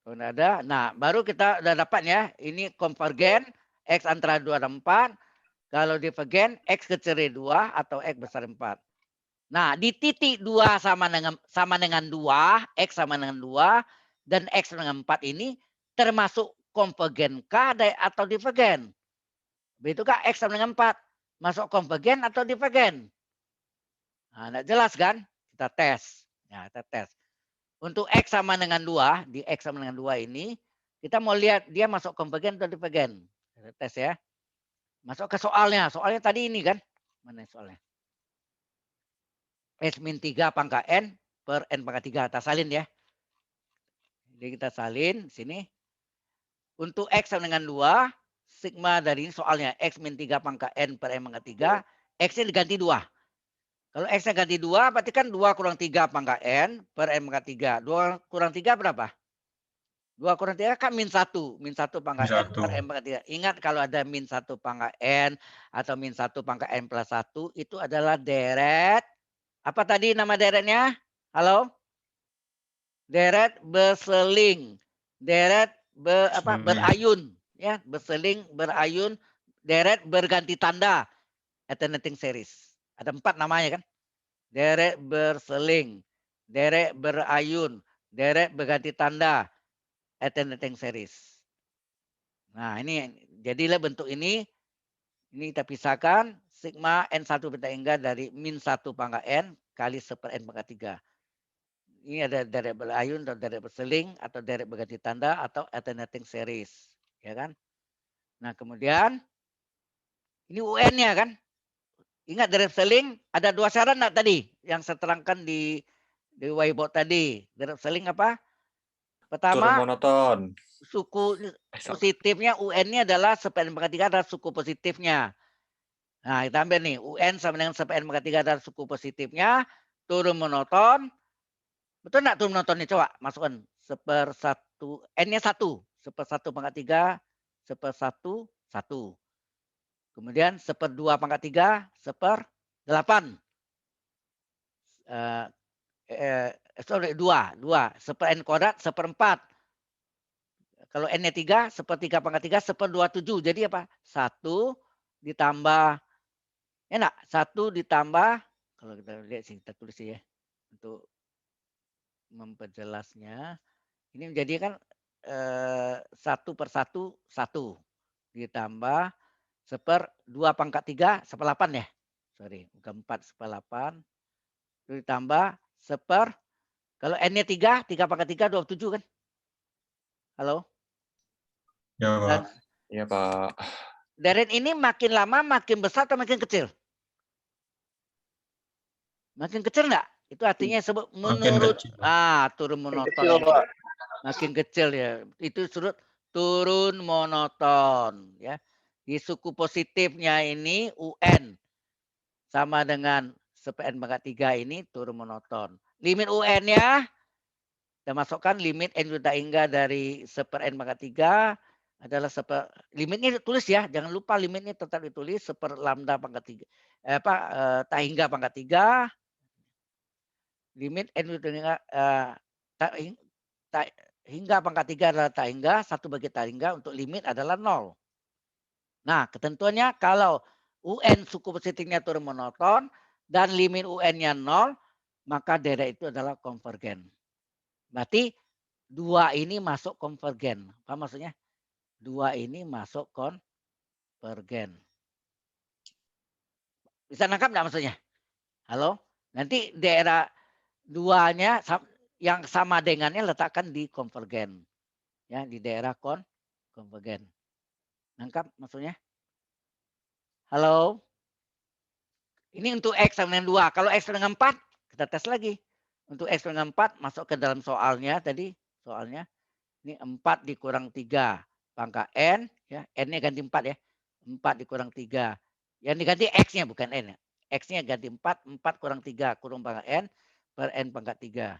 Kalau enggak ada, nah baru kita udah dapat ya. Ini konvergen X antara 2 dan 4. Kalau divergen X kecil dari 2 atau X besar 4. Nah, di titik 2 sama dengan 2, X sama dengan 2 dan X dengan 4 ini termasuk konvergen kah atau divergen? Begitukah X sama dengan 4? Masuk konvergen atau divergen? Nah, enggak jelas kan? Kita tes. Ya, kita tes. Untuk X sama dengan 2, di X sama dengan 2 ini, kita mau lihat dia masuk konvergen atau divergen. Kita tes ya. Masuk ke soalnya. Soalnya tadi ini kan. Mana soalnya? S min 3 pangkat N per N pangkat 3. Kita salin ya. Jadi kita salin sini. Untuk X sama dengan 2, sigma dari ini soalnya. X min 3 pangkat N per N pangkat 3. X-nya diganti 2. Kalau X-nya ganti 2, berarti kan 2 kurang 3 pangkat N per N pangkat 3. 2 kurang 3 berapa? 2 kurang 3 kan min 1. Min 1 pangkat N per N pangkat 3. Ingat kalau ada min 1 pangkat N atau min 1 pangkat N plus 1, itu adalah deret. Apa tadi nama deretnya? Halo? Deret berseling. Deret berayun. Ya, berseling, berayun. Deret berganti tanda. Alternating series. Ada 4 namanya kan? Deret berseling. Deret berayun. Deret berganti tanda. Alternating series. Nah, ini jadilah bentuk ini. Ini kita pisahkan. Sigma N1 beta hingga dari min 1 pangkat N kali 1 per N pangkat 3. Ini ada deret berayun atau deret berseling atau deret berganti tanda atau alternating series. Ya kan? Nah, kemudian ini UN-nya kan? Ingat deret berseling ada 2 syarat enggak tadi yang saya terangkan di whiteboard tadi. Deret berseling apa? Pertama, Turun monoton. suku positifnya UN-nya adalah 1 per N pangkat 3 adalah suku positifnya. Nah, kita ambil nih, UN sama dengan 1 per N pangkat 3 adalah suku positifnya, turun monoton. Betul enggak turun monoton ini? Coba masukkan 1/1, N-nya 1, 1/1 pangkat 3, 1/1, 1. Kemudian 1/2 pangkat 3, 1/8. Sorry, 2. 1 per N kuadrat, 1/4. Kalau N-nya 3, 1/3 pangkat 3, 1/27. Jadi apa? 1 ditambah, ya enggak? 1 ditambah, kalau kita lihat sih, kita tulis ya. Untuk memperjelasnya. Ini menjadi kan 1/1, 1. Ditambah 1/2 pangkat 3, 1/8 ya. Sorry, bukan 4, 1/8. Itu ditambah kalau N-nya 3, 3 pangkat 3, 27 kan? Halo? Ya, Pak. Iya, Pak. Deret ini makin lama makin besar atau makin kecil? Makin kecil enggak? Itu artinya sebut menurut kecil. turun monoton. Kecil, Pak. Makin kecil ya. Itu disebut turun monoton ya. Di suku positifnya ini UN sama dengan 1 per N pangkat 3 ini turun monoton. Limit UN-nya kita masukkan limit N juta hingga dari 1 per N pangkat 3 adalah limitnya ditulis ya, jangan lupa limitnya tetap ditulis 1 per lambda pangkat 3. Tak hingga pangkat 3. Limit N juta hingga hingga pangkat 3 adalah tak hingga, 1 bagi tak hingga untuk limit adalah 0. Nah, ketentuannya kalau UN suku positifnya turun monoton dan limit UN-nya 0, maka deret itu adalah konvergen. Berarti 2 ini masuk konvergen. Apa maksudnya? 2 ini masuk konvergen. Bisa nangkap enggak maksudnya? Halo? Nanti daerah 2-nya yang sama dengannya letakkan di konvergen. Ya, di daerah konvergen. Nangkap maksudnya? Halo? Ini untuk X sama dengan 2. Kalau X dengan 4, kita tes lagi. Untuk X dengan 4 masuk ke dalam soalnya tadi. Soalnya ini 4 dikurang 3 pangkat N. Ya, N-nya ganti 4 ya. 4 dikurang 3. Yang diganti X-nya bukan N. Ya. X-nya ganti 4. 4 kurang 3 kurung pangkat N per N pangkat 3.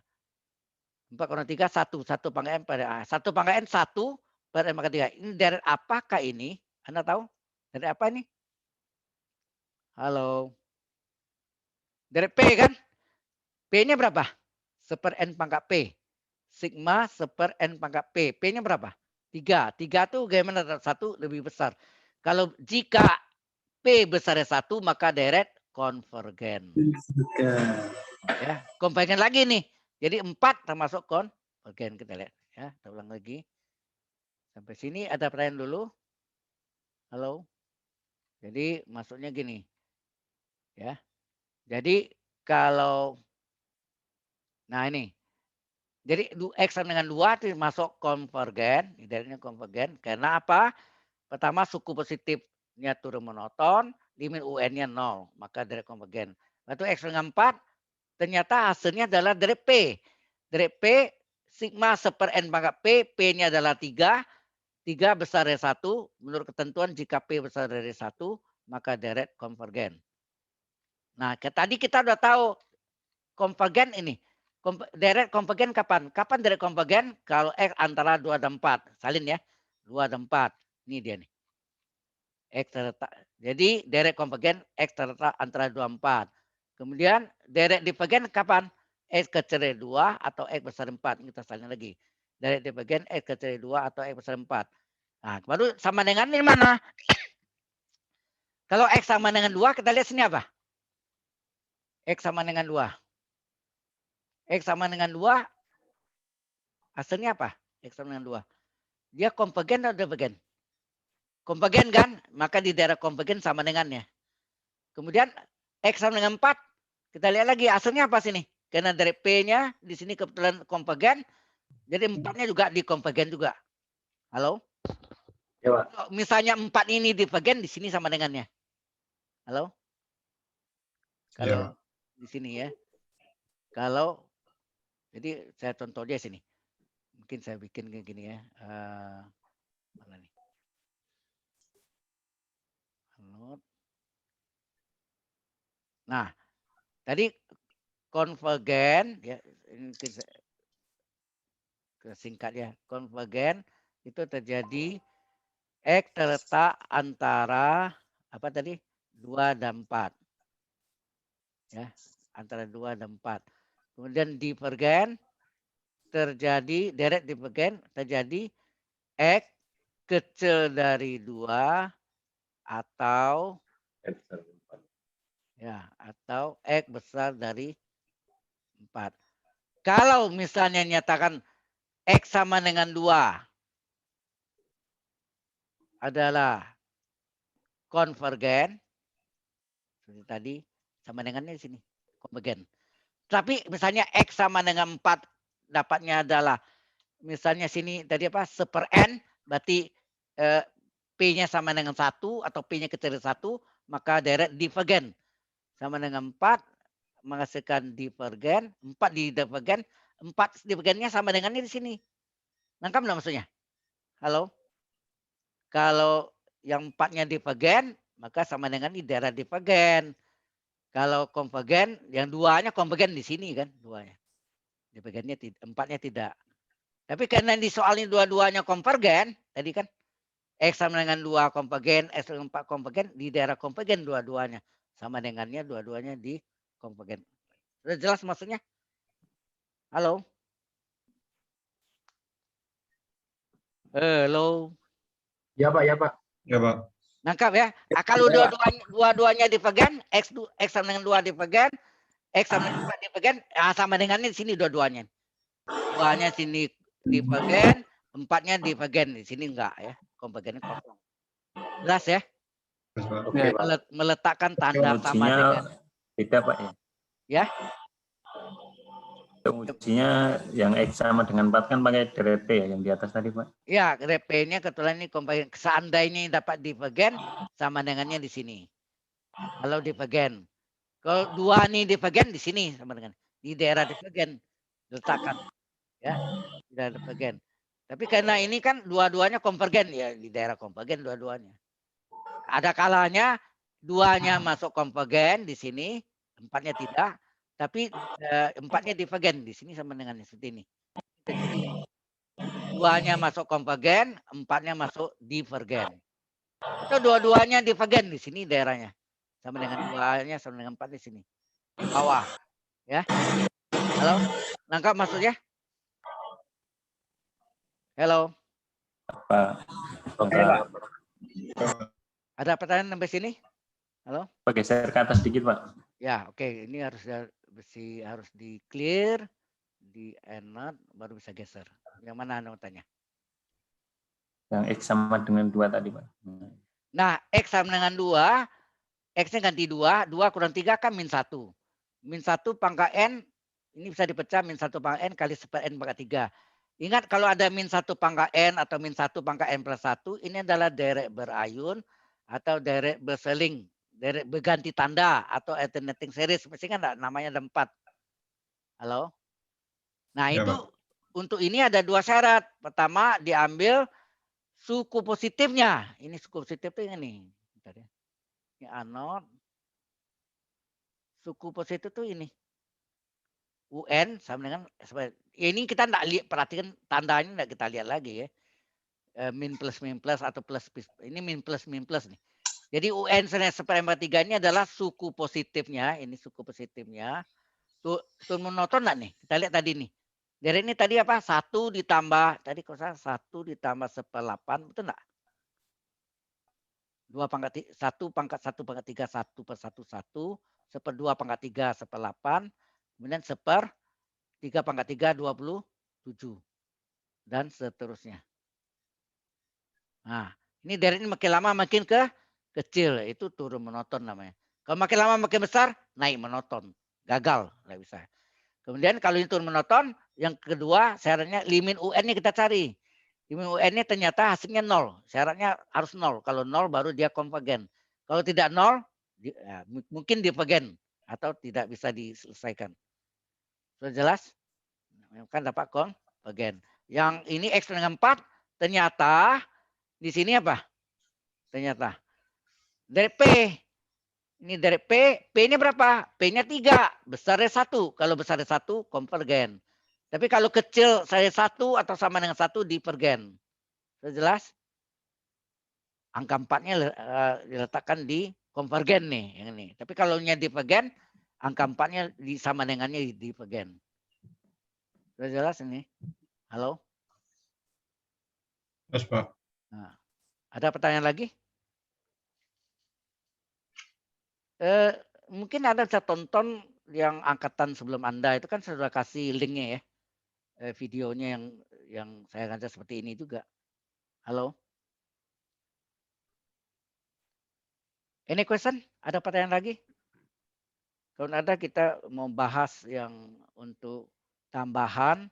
4 kurang 3, 1. 1 pangkat N per 1 pangkat N 1. per n pangkat 3. Ini deret apakah ini? Anda tahu? Deret apa ini? Halo. Deret P kan? P-nya berapa? 1/n pangkat P. Sigma 1/n pangkat P. P-nya berapa? 3. 3 tuh bagaimana? 1 lebih besar. Kalau jika P besar dari 1, maka deret konvergen. Ya, konvergen lagi nih. Jadi 4 termasuk konvergen. Kita lihat. Ya, kita ulang lagi. Sampai sini ada pertanyaan dulu. Halo. Jadi maksudnya gini. Ya. Jadi kalau nah ini. Jadi X sama dengan 2 itu masuk konvergen. Deretnya konvergen. Karena apa? Pertama suku positifnya turun monoton. Limit UN-nya 0. Maka deret konvergen. Lalu X dengan 4. Ternyata hasilnya adalah deret P. Deret P sigma 1/n pangkat P. P-nya adalah 3. 3 besar dari 1. Menurut ketentuan jika P besar dari 1. Maka deret konvergen. Nah tadi kita udah tahu konvergen ini. Deret konvergen kapan? Kapan deret konvergen? Kalau X antara 2 dan 4. Salin ya. 2 dan 4. Ini dia nih. X terletak. Jadi deret konvergen X terletak antara 2 dan 4. Kemudian deret divergen kapan? X kecil dari 2 atau X besar 4. Kita salin lagi. Deret divergen X kecil dari 2 atau X besar 4. Nah, baru sama dengan ini mana? Kalau X sama dengan 2, kita lihat sini apa? X sama dengan 2. X sama dengan 2. Hasilnya apa? X sama dengan 2. Dia konvergen atau divergen? Konvergen kan? Maka di daerah konvergen sama dengannya. Kemudian X sama dengan 4. Kita lihat lagi hasilnya apa sini? Karena dari P-nya di sini kebetulan konvergen. Jadi 4-nya juga di konvergen juga. Halo? Ya, Pak. Kalau misalnya 4 ini divergen, di sini sama dengannya. Halo? Kalau di sini ya. Kalau jadi saya contoh dia sini. Mungkin saya bikin kayak gini ya. Mana nih? Nah, tadi konvergen ya, ini singkat ya. Konvergen itu terjadi X terletak antara apa tadi? 2 dan 4. Ya, antara 2 dan 4. Kemudian divergen terjadi deret divergen terjadi X kecil dari 2 atau ya atau X besar dari 4. Kalau misalnya nyatakan X sama dengan 2 adalah konvergen seperti tadi sama dengannya di sini konvergen. Tapi misalnya X sama dengan 4 dapatnya adalah misalnya sini tadi apa 1/n berarti P-nya sama dengan 1 atau P-nya kecil dari 1 maka deret divergen sama dengan 4 menghasilkan divergen 4 di divergen 4 divergennya sama dengannya di sini. Nangkap nggak maksudnya? Halo? Kalau yang 4-nya divergen maka sama dengan di daerah divergen. Kalau konvergen yang 2-nya konvergen di sini kan 2-nya. Divergennya 4-nya tidak. Tapi karena di soal ini dua-duanya konvergen tadi kan X sama dengan 2 konvergen, X dengan 4 konvergen, di daerah konvergen dua-duanya. Sama dengannya dua-duanya di konvergen. Sudah jelas maksudnya? Halo? Halo? Ya Pak, ya Pak. Ya, Pak. Nangkap ya? Kalau dua-duanya divergen, X sama dengan 2 divergen, X sama dengan 4 divergen, sama dengannya di sini dua-duanya. 2-nya sini divergen, 4-nya divergen. Di sini enggak ya. Konvergennya kosong. Jelas ya? Terus, Pak. Oke, Pak. Meletakkan tanda sama Ujinya dengan. beda, Pak ya. Ya? Ujinya yang X sama dengan 4 kan pakai deret P ya yang di atas tadi, Pak. Ya, P-nya kebetulan ini konvergen. Seandainya dapat divergen, sama dengannya di sini. Kalau divergen. Kalau 2 nih divergen di sini sama dengan. Di daerah divergen. Letakkan. Ya, di daerah divergen. Tapi karena ini kan dua-duanya konvergen. Ya, di daerah konvergen dua-duanya. Ada kalanya 2-nya masuk konvergen di sini. 4-nya tidak. Tapi 4-nya divergen. Di sini sama dengan seperti ini. Jadi 2-nya masuk konvergen, 4-nya masuk divergen. Atau dua-duanya divergen di sini daerahnya. Sama dengan 2-nya sama dengan 4 di sini. Di bawah. Ya. Halo? Nangkap maksudnya? Halo? Pak. Oke, Pak. Ada pertanyaan sampai sini? Halo? Pak, geser ke atas sedikit, Pak. Ya, oke. Ini harus di clear, di enak, baru bisa geser. Yang mana Anda mau tanya? Yang X sama dengan 2 tadi, Pak. Nah, X sama dengan 2, X-nya ganti 2, 2 kurang 3 kan min 1. Min 1 pangkat N, ini bisa dipecah min 1 pangkat N kali 1 N pangkat 3. Ingat kalau ada min 1 pangkat N atau min 1 pangkat N plus 1, ini adalah derek berayun atau derek berseling, derek berganti tanda atau alternating series. Mesti kan namanya ada 4. Halo? Nah Ya, itu Pak. untuk ini ada 2 syarat. Pertama diambil suku positifnya. Ini suku positif itu ini. Bentar ya. Ini anode. Suku positif itu ini. UN sama dengan ini kita enggak lihat, perhatikan tandanya enggak kita lihat lagi ya. Min plus atau plus ini min plus nih. Jadi UN seperempat 3 ini adalah suku positifnya, ini suku positifnya. Turun monoton enggak nih? Kita lihat tadi nih. Dari ini tadi apa? 1 ditambah tadi kok salah 1 ditambah 1/8, betul enggak? 2 pangkat 1 pangkat 1 pangkat 3 1 per 1 1 1/2 pangkat 3 1/8 kemudian 1/3 pangkat 3 27 dan seterusnya. Nah, ini dari ini makin lama makin kecil, itu turun monoton namanya. Kalau makin lama makin besar naik monoton, gagal nggak bisa. Kemudian kalau ini turun monoton, yang kedua syaratnya limit UN-nya kita cari. Limit UN-nya ternyata hasilnya 0. Syaratnya harus 0. Kalau 0 baru dia konvergen. Kalau tidak 0, ya, mungkin divergen atau tidak bisa diselesaikan. Sudah jelas? Kan dapat konvergen. Yang ini X dengan 4, ternyata di sini apa? Ternyata dari P. Ini dari P. P-nya berapa? P-nya 3. Besarnya 1. Kalau besarnya 1, konvergen. Tapi kalau kecil saya 1 atau sama dengan 1 divergen. Sudah jelas? Angka 4-nya diletakkan di konvergen nih. Yang ini. Tapi kalau divergen, angka 4-nya sama dengannya divergen. Sudah jelas ini? Halo? Yes, Pak. Nah, ada pertanyaan lagi? Mungkin Anda bisa tonton yang angkatan sebelum Anda itu kan sudah kasih linknya ya. Videonya yang saya ngajar seperti ini juga. Halo? Any question? Ada pertanyaan lagi? Kalau ada kita mau bahas yang untuk tambahan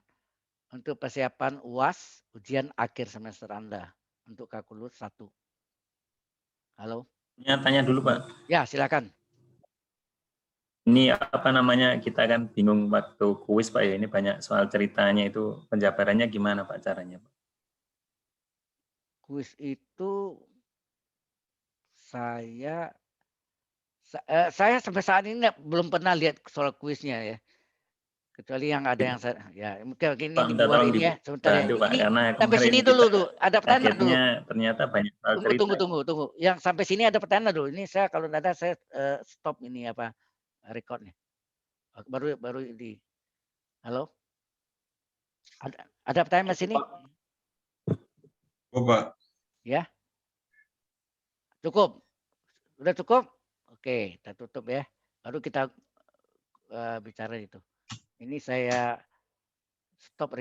untuk persiapan UAS, ujian akhir semester Anda untuk kalkulus 1. Halo? Tanya dulu, Pak. Ya, silakan. Ini apa namanya, kita kan bingung waktu kuis, Pak ya, ini banyak soal ceritanya, itu penjabarannya gimana, Pak, caranya, Pak? Kuis itu saya sampai saat ini belum pernah lihat soal kuisnya ya. Kecuali yang ada yang saya ya mungkin ini Pak, di minta luar tolong ini ya sebentar ya. dibantu, Pak, Ini karena sampai sini dulu tuh. Ada pertanyaan dulu. kagetnya ternyata banyak soal cerita. Tunggu. Yang sampai sini ada pertanyaan dulu. Ini saya kalau ada saya stop ini apa recordnya. Baru di. Halo. Ada pertanyaan di sini? Oh, Pak. Ya. Cukup. Sudah cukup? Oke, kita tutup ya. Baru kita bicara itu. Ini saya stop